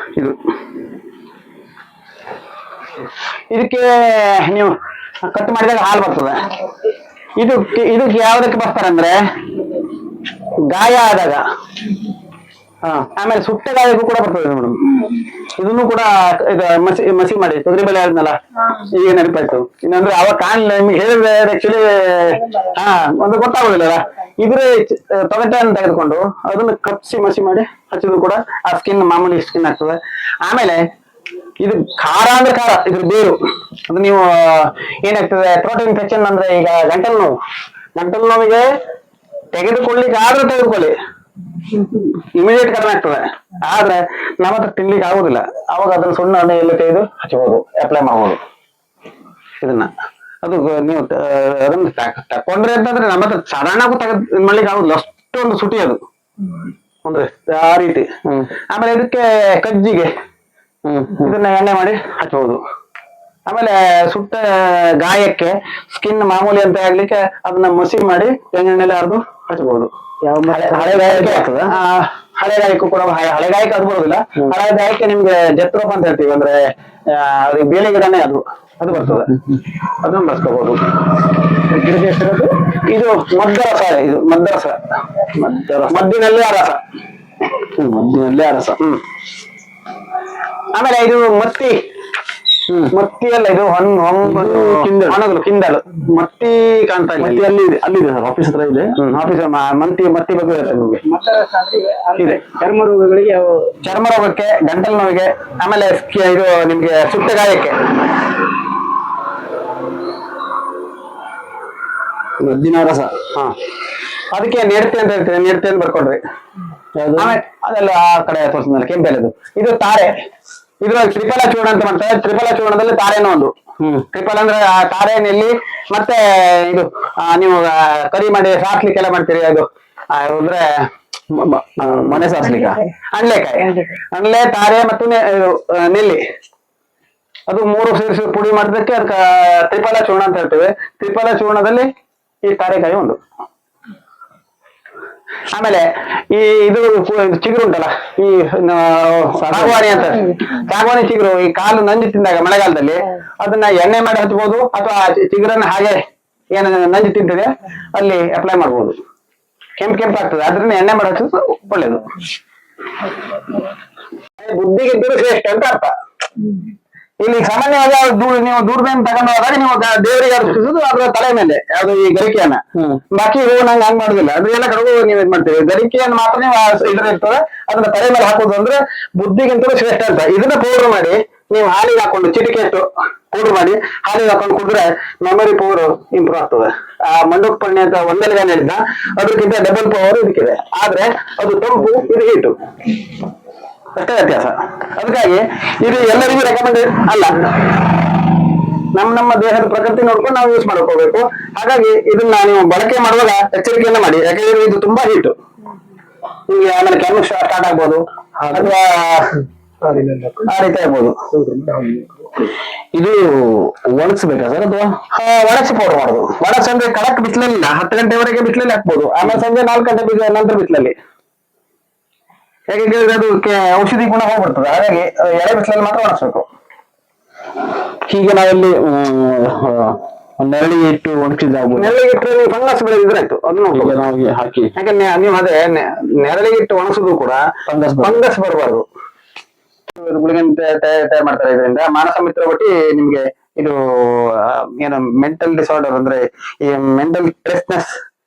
ಇದಕ್ಕೆ ನೀವು ಕಟ್ ಮಾಡಿದಾಗ ಹಾಲು ಬರ್ತದೆ. ಇದಕ್ಕೆ ಯಾವ್ದಕ್ಕೆ ಬರ್ತಾರೆ ಅಂದ್ರೆ ಗಾಯ ಆದಾಗ, ಆಮೇಲೆ ಸುಟ್ಟ ಗಾಯಕ್ಕೂ ಕೂಡ ಬರ್ತದೆ ಮೇಡಮ್. ಇದನ್ನು ಕೂಡ ಮಸಿ ಮಾಡಿ ತೊಗರಿ ಬೆಲೆ ಆದ್ನಲ್ಲ, ಈಗ ನೆನಪಾಯ್ತು. ಇನ್ನಂದ್ರೆ ಅವಾಗ ಕಾಣಲಿಲ್ಲ, ನಿಮ್ಗೆ ಹೇಳಿದ್ರೆ ಆಕ್ಚುಲಿ ಒಂದು ಗೊತ್ತಾಗೋದಿಲ್ಲ. ಇದ್ರೆ ತೊಗಟೆಯನ್ನು ತೆಗೆದುಕೊಂಡು ಅದನ್ನ ಕಪ್ಸಿ ಮಸಿ ಮಾಡಿ ಹಚ್ಚಿದ್ರು ಕೂಡ ಆ ಸ್ಕಿನ್ ಮಾಮೂಲಿ ಸ್ಕಿನ್ ಆಗ್ತದೆ. ಆಮೇಲೆ ಇದು ಖಾರ ಅಂದ್ರೆ ಖಾರ, ಇದ್ರ ಬೇರು ಅದು ನೀವು ಏನಾಗ್ತದೆ, ಥ್ರೋಟ್ ಇನ್ಫೆಕ್ಷನ್ ಅಂದ್ರೆ ಈಗ ಗಂಟಲು ನೋವಿಗೆ ತೆಗೆದುಕೊಳ್ಳಿಕ್ಕೆ ಆದ್ರೂ ತೆಗೆದುಕೊಳ್ಳಿ, ಇಮಿಡಿಯೇಟ್ ಕಡಿಮೆ ಆಗ್ತದೆ. ಆದ್ರೆ ನಮ್ಮ ಹತ್ರ ತಿನ್ಲಿಕ್ಕೆ ಆಗುದಿಲ್ಲ. ಅವಾಗ ಅದನ್ನ ಸುಣ್ಣ ಎಲ್ಲ ತೆಗೆದು ಹಚ್ಚಬಹುದು, ಅಪ್ಲೈ ಮಾಡಬಹುದು. ಇದನ್ನ ಅದು ನೀವು ಅದನ್ನ ತಕೊಂಡ್ರೆ ಅಂತಂದ್ರೆ ನಮ್ಮ ಹತ್ರ ಸಾಧಾರಣ ಮಾಡ್ಲಿಕ್ಕೆ ಆಗುದಿಲ್ಲ, ಅಷ್ಟೊಂದು ಸುಟಿ ಅದು ಅಂದ್ರೆ ಆ ರೀತಿ. ಆಮೇಲೆ ಇದಕ್ಕೆ ಕಜ್ಜಿಗೆ ಇದನ್ನ ಎಣ್ಣೆ ಮಾಡಿ ಹಚ್ಚಬಹುದು. ಆಮೇಲೆ ಸುಟ್ಟ ಗಾಯಕ್ಕೆ ಸ್ಕಿನ್ ಮಾಮೂಲಿ ಅಂತ ಆಗ್ಲಿಕ್ಕೆ ಅದನ್ನ ಮಸಿ ಮಾಡಿ ಎಣ್ಣೆಯಲ್ಲಿ ಅರ್ದು ಹಚ್ಚಬಹುದು. ಹಳೆ ಗಾಯಕ್ಕೆ ಆಗ್ತದ, ಹಳೆ ಗಾಯಕ್ಕೂ ಕೂಡ ಹಳೆ ಗಾಯಕ್ಕೆ ಅದು ಬರೋದಿಲ್ಲ. ಹಳೆ ಗಾಯಕ್ಕೆ ನಿಮ್ಗೆ ಜತ್ರೋಪ ಅಂತ ಹೇಳ್ತೀವಿ, ಅಂದ್ರೆ ಅದು ಬೇಳೆ ಗಿಡನೇ ಅದು ಬರ್ತದೆ, ಅದನ್ನ ಬಳಸ್ಕೋಬಹುದು. ಗಿಡದ ಹೆಸರು ಇದು ಮದ್ದರಸ. ಇದು ಮದ್ದರಸ, ಮದ್ದಿನಲ್ಲಿ ಅರಸ. ಆಮೇಲೆ ಇದು ಮತ್ತಿ ಅಲ್ಲ, ಇದು ಹೊಣಗಲು ಕಿಂದಲು. ಮತ್ತಿ ಕಾಣ್ತಾ ಇಲ್ಲ, ಅಲ್ಲಿದೆ ಸರ್, ಆಫೀಸ್ ಹತ್ರ ಇದೆ. ಆಫೀಸ್ ಮತ್ತಿ ಬಗ್ಗೆ ನಿಮಗೆ ಇದೆ. ಚರ್ಮ ರೋಗಕ್ಕೆ, ಗಂಟಲು ನೋವಿಗೆ, ಆಮೇಲೆ ಇದು ನಿಮ್ಗೆ ಸುಟ್ಟ ಗಾಯಕ್ಕೆ. ಮದ್ದಿನ ರಸ, ಅದಕ್ಕೆ ನೆಡ್ತಿ ಅಂತ ಹೇಳ್ತೀವಿ, ನೆಡ್ತಿ ಅಂತ ಬರ್ಕೊಡ್ರಿ. ಆಮೇಲೆ ಅದೆಲ್ಲ ಆ ಕಡೆ ತೋರಿಸಿದ್ಮೇಲೆ ಕೆಂಪೆಲೆದು. ಇದು ತಾರೆ, ಇದ್ರಲ್ಲಿ ತ್ರಿಫಲ ಚೂರ್ಣ ಅಂತ ಮಾಡ್ತಾರೆ. ತ್ರಿಫಲ ಚೂರ್ಣದಲ್ಲಿ ತಾರೇನೋ ಒಂದು ಟ್ರಿಪಲ್ ಅಂದ್ರೆ ಆ ತಾರೆ ನೆಲ್ಲಿ ಮತ್ತೆ ಇದು ನೀವು ಕರಿ ಮಾಡಿ ಸಾಸ್ಲಿಕ್ಕೆಲ್ಲ ಮಾಡ್ತೀರಿ ಅದು ಅಂದ್ರೆ ಮನೆ ಸಾಸ್ಲಿಕ್ಕ ಅಣ್ಲೆಕಾಯಿ, ಅಣ್ಲೆ ತಾರೆ ಮತ್ತು ನೆಲ್ಲಿ ಅದು ಮೂರು ಸೇರಿಸಿ ಪುಡಿ ಮಾಡೋದಕ್ಕೆ ಅದಕ್ಕೆ ತ್ರಿಫಲ ಚೂರ್ಣ ಅಂತ ಹೇಳ್ತೇವೆ. ತ್ರಿಫಲ ಚೂರ್ಣದಲ್ಲಿ ಈ ತಾರೆಕಾಯಿ ಒಂದು. ಆಮೇಲೆ ಈ ಇದು ಚಿಗುರು ಉಂಟಲ್ಲ, ಈ ಸಾಗವಾನಿ ಅಂತ, ಸಾಗವಾನಿ ಚಿಗುರು ಈ ಕಾಲು ನಂಜು ತಿಂದಾಗ ಮಳೆಗಾಲದಲ್ಲಿ ಅದನ್ನ ಎಣ್ಣೆ ಮಾಡಿ ಹಚ್ಬೋದು, ಅಥವಾ ಚಿಗುರನ್ನ ಹಾಗೆ ಏನು ನಂಜು ತಿಂತಿದೆ ಅಲ್ಲಿ ಅಪ್ಲೈ ಮಾಡ್ಬೋದು. ಕೆಂಪು ಆಗ್ತದೆ, ಅದರಿಂದ ಎಣ್ಣೆ ಮಾಡಿ ಹಚ್ಚೋದು ಒಳ್ಳೇದು. ಬುದ್ಧಿಗಿದ್ದರೂ ಶ್ರೇಷ್ಠ ಅಂತ ಅರ್ಥ. ಇಲ್ಲಿ ಸಾಮಾನ್ಯವಾಗಿ ನೀವು ದೂರದಿಂದ ತಗೊಂಡು ಹೋದಾಗ ನೀವು ದೇವರಿಗೆ ಅರ್ಪಿಸುದು ಅದ್ರ ತಲೆ ಮೇಲೆ ಯಾವ್ದು ಈ ಗರಿಕೆಯನ್ನ, ಬಾಕಿ ಹೂವು ನಂಗೆ ಹಂಗ್ ಮಾಡುದಿಲ್ಲ. ಅದನ್ನೆಲ್ಲ ಕಡೆಗೂ ನೀವು ಇದ್ ಮಾಡ್ತೀವಿ. ಗರಿಕೆಯನ್ನು ಮಾತ್ರ ನೀವು ಇದ್ರ ಇರ್ತದೆ ಅದನ್ನ ತಲೆ ಮೇಲೆ ಹಾಕೋದು ಅಂದ್ರೆ ಬುದ್ಧಿಗಿಂತಲೂ ಶ್ರೇಷ್ಠ ಅಂತ. ಇದನ್ನ ಪೌಡರ್ ಮಾಡಿ ನೀವು ಹಾಲಿಗೆ ಹಾಕೊಂಡು ಚಿಟಿಕೆಟ್ಟು ಪೌಡರ್ ಮಾಡಿ ಹಾಲಿಗೆ ಹಾಕೊಂಡು ಕುಡಿದ್ರೆ ಮೆಮೊರಿ ಪವರ್ ಇಂಪ್ರೂವ್ ಆಗ್ತದೆ. ಆ ಮಂಡೂಕ್ ಪಣ್ಣೆ ಅಂತ ಒಂದೆಲ್ಲ ಹೇಳಿದ್ದ ಅದಕ್ಕಿಂತ ಡಬಲ್ ಪವರ್ ಇದಕ್ಕಿದೆ. ಆದ್ರೆ ಅದು ತಂಪು, ಇದು ಹೀಟು, ಅಷ್ಟೇ ವ್ಯತ್ಯಾಸ. ಅದಕ್ಕಾಗಿ ಇದು ಎಲ್ಲರಿಗೂ ರೆಕಮೆಂಡೆಡ್ ಅಲ್ಲ. ನಮ್ಮ ದೇಹದ ಪ್ರಕೃತಿ ನೋಡ್ಕೊಂಡು ನಾವು ಯೂಸ್ ಮಾಡ್ಕೋಬೇಕು. ಹಾಗಾಗಿ ಇದನ್ನ ನೀವು ಬಳಕೆ ಮಾಡುವಾಗ ಎಚ್ಚರಿಕೆಯನ್ನ ಮಾಡಿ, ಯಾಕಂದ್ರೆ ಇದು ತುಂಬಾ ಹೀಟು. ನಿಮ್ಗೆ ಆಮೇಲೆ ಕೆಮ್ಮು ಸ್ಟಾರ್ಟ್ ಆಗ್ಬೋದು ಅಥವಾ ಆ ರೀತಿ ಆಗ್ಬೋದು. ಇದು ಒಣಗಿಸ್ಬೇಕಾ ಸರ್ ಅಥವಾ ಒಣಗಿಸಿ ಪೌಡರ್ ಮಾಡೋದು. ಒಣಗಿಸಿ ಅಂದ್ರೆ ಕಡಕ್ ಬಿಸಿಲಲ್ಲಿ 10 ಗಂಟೆವರೆಗೆ ಬಿಸಿಲಲ್ಲಿ ಹಾಕ್ಬೋದು. ಆಮೇಲೆ ಸಂಜೆ 4 ಗಂಟೆ ನಂತರ ಬಿಸಿಲಲ್ಲಿ. ಹೇಗೆ ಅದು ಔಷಧಿ ಗುಣ ಹೋಗ್ಬಿಡ್ತದೆ. ಹಾಗಾಗಿ ಎಳೆ ಬಿಸಿಲಲ್ಲಿ ಮಾತ್ರ ಒಣಗಿಸ್ಬೇಕು. ಹೀಗೆ ನಾವೆಲ್ಲಿ ನೆರಳಿಗೆ ಇಟ್ಟು ಒಣಗಿಸಿದಾಗ್ಬೋದು. ನೆರಳಿಗೆ ಇಟ್ಟರೆ ನೀವು ಫಂಗಸ್ ಬೆಳೆದಿದ್ರಾಯ್ತು, ಅದನ್ನ ನಾವು ಹಾಕಿ, ಯಾಕಂದ್ರೆ ನೀವು ಅದೇ ನೆರಳಿಗೆ ಇಟ್ಟು ಒಣಗಿಸೋದು ಕೂಡ ಫಂಗಸ್ ಬರಬಾರ್ದು. ಗುಳಿಗೆ ತಯಾರು ಮಾಡ್ತಾರೆ. ಇದರಿಂದ ಮಾನಸ ಮಿತ್ರ ಒಟ್ಟಿ ನಿಮ್ಗೆ ಇದು ಏನು ಮೆಂಟಲ್ ಡಿಸಾರ್ಡರ್ ಅಂದ್ರೆ ಈ ಮೆಂಟಲ್ ಸ್ಟ್ರೆಸ್ನೆಸ್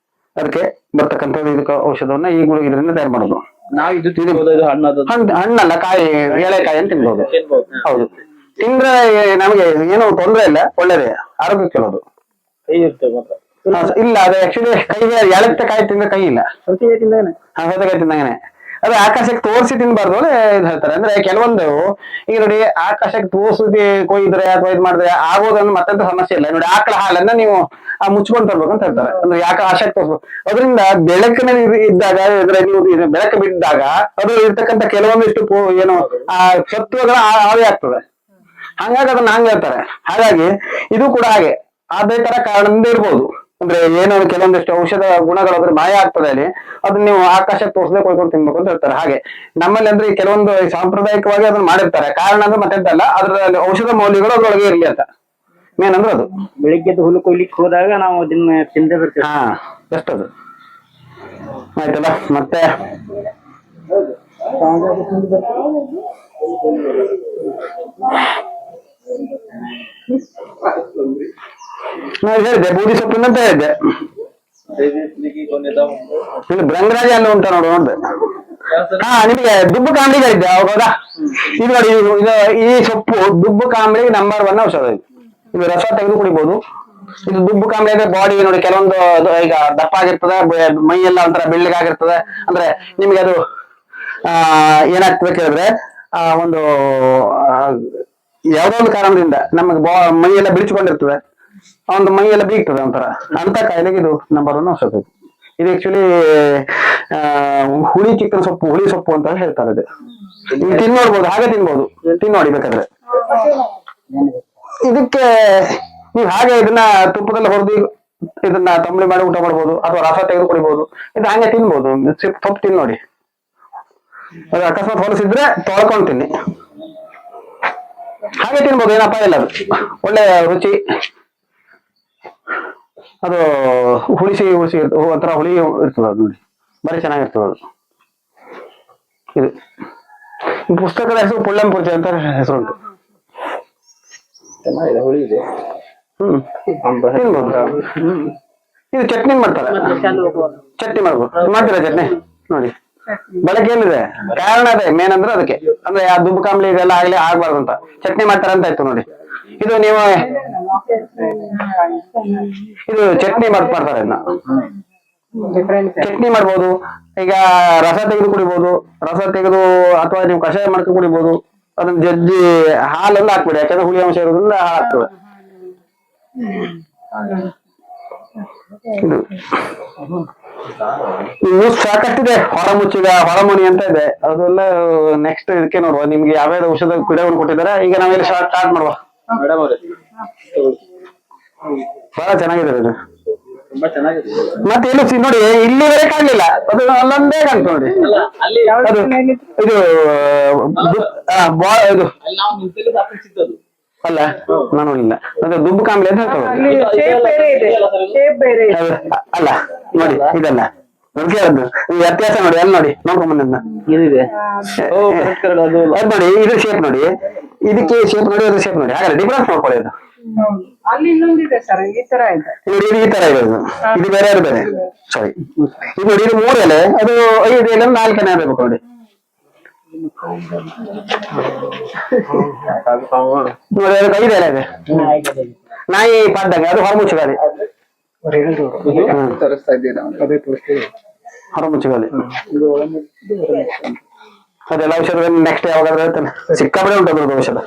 ಅದಕ್ಕೆ ಬರ್ತಕ್ಕಂಥದ್ದು ಇದಕ್ಕೆ ಔಷಧವನ್ನ ಈ ಗುಳಿಗೆ ಇದರಿಂದ ತಯಾರು ಮಾಡೋದು. ಹಣ್ಣಲ್ಲ, ಕಾಯಿ, ಎಳೆಕಾಯಿ ಅಂತ ತಿನ್ಬಹುದು. ಹೌದು, ತಿಂದ್ರೆ ನಮಗೆ ಏನು ತೊಂದ್ರೆ ಇಲ್ಲ, ಒಳ್ಳೇದೇ, ಆರೋಗ್ಯಕ್ಕೆ ಕೆಲವುದು ಇಲ್ಲ. ಅದು ಆಕ್ಚುಲಿ ಕೈಗೆ ಎಳೆತ್ತ ಕಾಯಿ ತಿಂದ್ರೆ ಕೈ ಇಲ್ಲ, ಸೌತೆಕಾಯಿ ತಿಂದಂಗನೆ. ಅದು ಆಕಾಶಕ್ಕೆ ತೋರಿಸಿ ತಿನ್ಬಾರ್ದು ಇದು ಹೇಳ್ತಾರೆ. ಅಂದ್ರೆ ಕೆಲವೊಂದು ಈಗ ನೋಡಿ, ಆಕಾಶಕ್ಕೆ ತೋರಿಸಿ ಕೊಯ್ದ್ರೆ ಅಥವಾ ಇದು ಮಾಡಿದ್ರೆ ಆಗೋದನ್ನು ಮತ್ತೆಂತ ಸಮಸ್ಯೆ ಇಲ್ಲ. ನೋಡಿ, ಆಕಳ ಹಾಲನ್ನ ನೀವು ಮುಚ್ಕೊಂಡು ತರ್ಬೇಕು ಅಂತ ಹೇಳ್ತಾರೆ. ಅಂದ್ರೆ ಆಕಾಶಕ್ಕೆ ತೋರಿಸ್ಬೇಕು. ಅದರಿಂದ ಬೆಳಕಿನ ಇದ್ದಾಗ ಅಂದ್ರೆ ನೀವು ಬೆಳಕು ಬಿದ್ದಾಗ ಅದು ಇರ್ತಕ್ಕಂಥ ಕೆಲವೊಂದಿಷ್ಟು ಏನು ಆ ಸತ್ವಗಳ ಆವಿ ಆಗ್ತದೆ. ಹಂಗಾಗಿ ಅದನ್ನ ಹಂಗೆ ಹೇಳ್ತಾರೆ. ಹಾಗಾಗಿ ಇದು ಕೂಡ ಹಾಗೆ ಅದೇ ತರ ಕಾರಣದಿಂದ ಇರ್ಬೋದು. ಅಂದ್ರೆ ಏನೋ ಕೆಲವೊಂದಿಷ್ಟು ಔಷಧ ಗುಣಗಳು ಅದ್ರ ಮಾಯ ಆಗ್ತದೆ ಅಲ್ಲಿ, ಅದನ್ನ ನೀವು ಆಕಾಶಕ್ಕೆ ತೋರಿಸದೆ ಕೊಯ್ಕೊಂಡು ತಿನ್ಬೇಕು ಅಂತ ಹೇಳ್ತಾರೆ. ಹಾಗೆ ನಮ್ಮಲ್ಲಿ ಅಂದ್ರೆ ಕೆಲವೊಂದು ಸಾಂಪ್ರದಾಯಿಕವಾಗಿ ಅದನ್ನ ಮಾಡಿರ್ತಾರೆ. ಕಾರಣ ಅಂದ್ರೆ ಮತ್ತೆಂತಲ್ಲ, ಅದ್ರಲ್ಲಿ ಔಷಧ ಮೌಲ್ಯಗಳು ಅದ್ರೊಳಗೆ ಇರ್ಲಿ ಅಂತ ಮೇನ್ ಅಂದ್ರೆ ಅದು. ಬೆಳಿಗ್ಗೆ ಹುಲ್ಲು ಕೊಯ್ಲಿಕ್ಕೆ ಹೋದಾಗ ನಾವು ಅದನ್ನ ತಿಂದೇ ಬರ್ತೀವಿ. ಹಾ, ಎಷ್ಟದು ಆಯ್ತಲ್ಲ. ಮತ್ತೆ ನಾನು ಹೇಳಿದ್ದೆ ಬೂದಿ ಸೊಪ್ಪಿನ ಅಂತ ಹೇಳಿದ್ದೆ. ಭೃಂಗರಾಜ ಎಲ್ಲ ಉಂಟ ನೋಡ್ದೆ. ಹಾ, ನಿಮಗೆ ದುಬ್ಬು ಕಾಂಬಳಿಗೆ ಇದ್ದೆ ಹೌದಾ? ಇದು ನೋಡಿ, ಈ ಸೊಪ್ಪು ದುಬ್ಬು ಕಾಂಬಳಿಗೆ ನಂಬರ್ 1 ಔಷಧ. ಇದು ರಸ ತೆಗೆದು ಕುಡಿಬಹುದು. ಇದು ದುಬ್ಬು ಕಾಂಬಳಿ ಅಂದ್ರೆ ಬಾಡಿ ನೋಡಿ ಕೆಲವೊಂದು ಈಗ ದಪ್ಪ ಆಗಿರ್ತದೆ, ಮೈ ಎಲ್ಲ ಒಂಥರ ಬೆಳ್ಳಗಾಗಿರ್ತದೆ. ಅಂದ್ರೆ ನಿಮ್ಗೆ ಅದು ಏನಾಗ್ತದೆ ಕೇಳಿದ್ರೆ ಒಂದು ಯಾವ್ದೋ ಒಂದು ಕಾರಣದಿಂದ ನಮಗೆ ಮೈ ಎಲ್ಲ ಬಿಳಿಸ್ಕೊಂಡಿರ್ತದೆ, ಒಂದು ಮೈ ಎಲ್ಲ ಬೀಗ್ತದೆ ಒಂಥರ, ಅಂತ ಕಾಯಿಲೆಗೆ ಇದು ನಂಬರ್ 1 ಔಷಧ. ಇದು ಆಕ್ಚುಲಿ ಹುಳಿ ಚಿಕ್ಕನ ಸೊಪ್ಪು, ಹುಳಿ ಸೊಪ್ಪು ಅಂತ ಹೇಳ್ತಾರೆ. ಇದು ನೀವು ತಿನ್ನೋಡ್ಬೋದು, ಹಾಗೆ ತಿನ್ಬೋದು, ತಿನ್ನೋಡಿ ಬೇಕಾದ್ರೆ. ಇದಕ್ಕೆ ನೀವು ಹಾಗೆ ಇದನ್ನ ತುಪ್ಪದಲ್ಲಿ ಹೊರದು ಇದನ್ನ ತಂಬಳಿ ಮಾಡಿ ಊಟ ಮಾಡ್ಬೋದು, ಅಥವಾ ರಸ ತೆಗೆದು ಕುಡಿಬಹುದು. ಇದು ಹಾಗೆ ತಿನ್ಬೋದು, ಸೊಪ್ಪು ತಿನ್ ನೋಡಿ. ಅದು ಅಕಸ್ಮಾತ್ ಹೊಲಸಿದ್ರೆ ತೊಳ್ಕೊಂಡು ತಿನ್ನಿ, ಹಾಗೆ ತಿನ್ಬೋದು, ಏನಪ್ಪ ಇಲ್ಲ. ಅದು ಒಳ್ಳೆ ರುಚಿ. ಅದು ಹುಳಿಸಿ ಒಂಥರ ಹುಳಿ ಇರ್ತದೆ. ಅದು ನೋಡಿ ಬರೀ ಚೆನ್ನಾಗಿರ್ತದೆ ಅದು. ಇದು ಪುಸ್ತಕದ ಹೆಸರು ಪುಳ್ಳಂ ಪೂಜೆ ಅಂತ ಹೆಸರುಂಟು. ಹುಳಿ ಇದೆ. ತಿನ್ಬೋದು. ಇದು ಚಟ್ನಿ ಮಾಡ್ತಾರೆ, ಚಟ್ನಿ ಮಾಡ್ಬೋದು. ಮಾಡ್ತೀರಾ ಚಟ್ನಿ? ನೋಡಿ ಬಳಕೆ ಏನಿದೆ, ಕಾರಣ ಅದೇ ಮೇನ್ ಅಂದ್ರೆ ಅದಕ್ಕೆ. ಅಂದ್ರೆ ಆ ದುಬ್ಬು ಕಾಂಬಳಿ ಇದೆಲ್ಲ ಆಗ್ಲಿ ಆಗ್ಬಾರ್ದು ಅಂತ ಚಟ್ನಿ ಮಾಡ್ತಾರೆ ಅಂತ ಆಯ್ತು ನೋಡಿ. ಇದು ನೀವು ಇದು ಚಟ್ನಿ ಮಾಡ್ತಾರೆ. ಇದನ್ನ ಚಟ್ನಿ ಮಾಡ್ಬೋದು. ಈಗ ರಸ ತೆಗೆದು ಕುಡಿಬಹುದು, ರಸ ತೆಗೆದು ಅಥವಾ ನೀವು ಕಷಾಯ ಮಾಡ್ಕೊಂಡು ಕುಡಿಬಹುದು. ಅದನ್ನ ಜಜ್ಜಿ ಹಾಲೆಲ್ಲ ಹಾಕ್ಬಿಡಿ, ಯಾಕಂದ್ರೆ ಹುಳಿ ಅಂಶ ಇರೋದ್ರಿಂದ ಹಾಳಾಗ್ತದೆ. ಇದು ಇನ್ನು ಸಾಕಷ್ಟಿದೆ. ಹೊರಮುನಿ ಅಂತ ಇದೆ, ಅದೆಲ್ಲ ನೆಕ್ಸ್ಟ್ ಇದಕ್ಕೆ ನೋಡುವ. ನಿಮ್ಗೆ ಯಾವ್ಯಾವ ಔಷಧ ಗಿಡವನ್ನು ಕೊಟ್ಟಿದ್ದಾರೆ ಈಗ ನಾವೆಲ್ಲ ಸ್ಟಾರ್ಟ್ ಮಾಡುವ. ಬಹಳ ಚೆನ್ನಾಗಿದೆ ಇದು. ತುಂಬಾ ಚೆನ್ನಾಗಿದೆ. ಮತ್ತೆ ಇಲ್ಲಿ ನೋಡಿ, ಇಲ್ಲಿವರೆಗೆ ಕಾಣ್ಲಿಲ್ಲ, ಅದು ಅಲ್ಲೊಂದೇ ಕಾಣ್ತು ನೋಡಿ. ಅದು ಇದು ಇದು ಅಲ್ಲ, ನಾನು ನೋಡಿಲ್ಲ. ಅದು ದುಬ್ಬು ಕಾಂಬ್ಲಿ ಅಂತ ಹೇಳ್ತಾರೆ. ಅಲ್ಲಿ shape ಬೇರೆ ಇದೆ, shape ಬೇರೆ ಇದೆ. ಅಲ್ಲ ನೋಡಿ, ಇದಲ್ಲ ಅದು ವ್ಯತ್ಯಾಸ ನೋಡಿ. ಅಲ್ಲಿ ನೋಡಿ, ನೋಡ್ಕೊಂಡ್ ಬಂದ ಇದಿದೆ. ಅದು ನೋಡಿ, ಇದು ಶೇಪ್ ನೋಡಿ, ಇದಕ್ಕೆ ಶೇಪ್ ನೋಡಿ, ಅದು ಶೇಪ್ ನೋಡಿ. ಹಾಗಾದ್ರೆ ಡಿಫ್ರೆನ್ಸ್ ನೋಡ್ಕೊಳ್ಳಿ. ಅದು ಅಲ್ಲಿ ಇನ್ನೊಂದಿದೆ ಸರ್, ಈ ತರ ಇದೆ. ನೋಡಿ, ಇದು ಈ ತರ ಇರೋದು, ಇದು ಬೇರೆ, ಅದು ಬೇರೆ. ಸಾರಿ, ಇದು ನೋಡಿ, ಇದು 3 ಎಲೆ, ಅದು 5 ಎಲೆ, 4 ಎಲೆ ಬೇಕು ನೋಡಿ. ನೋಡಿ, ಅದಕ್ಕೆ 5 ಎಲೆ ಇದೆ. ನಾಯಿ ಪಾಡ್ದಂಗೆ ಅದು ಹೊರಮುಚ್ಚಗಾಲಿ. ಹೊರಮುಚ್ಚಗಾಲಿ ಅದೆಲ್ಲ ಔಷಧ ನೆಕ್ಸ್ಟ್ ಯಾವಾಗಾದ್ರೂ ಹೇಳ್ತಾನೆ. ಸಿಕ್ಕಾಪಡೆ ಉಂಟು ಅದ್ರದ್ದು ಔಷಧ.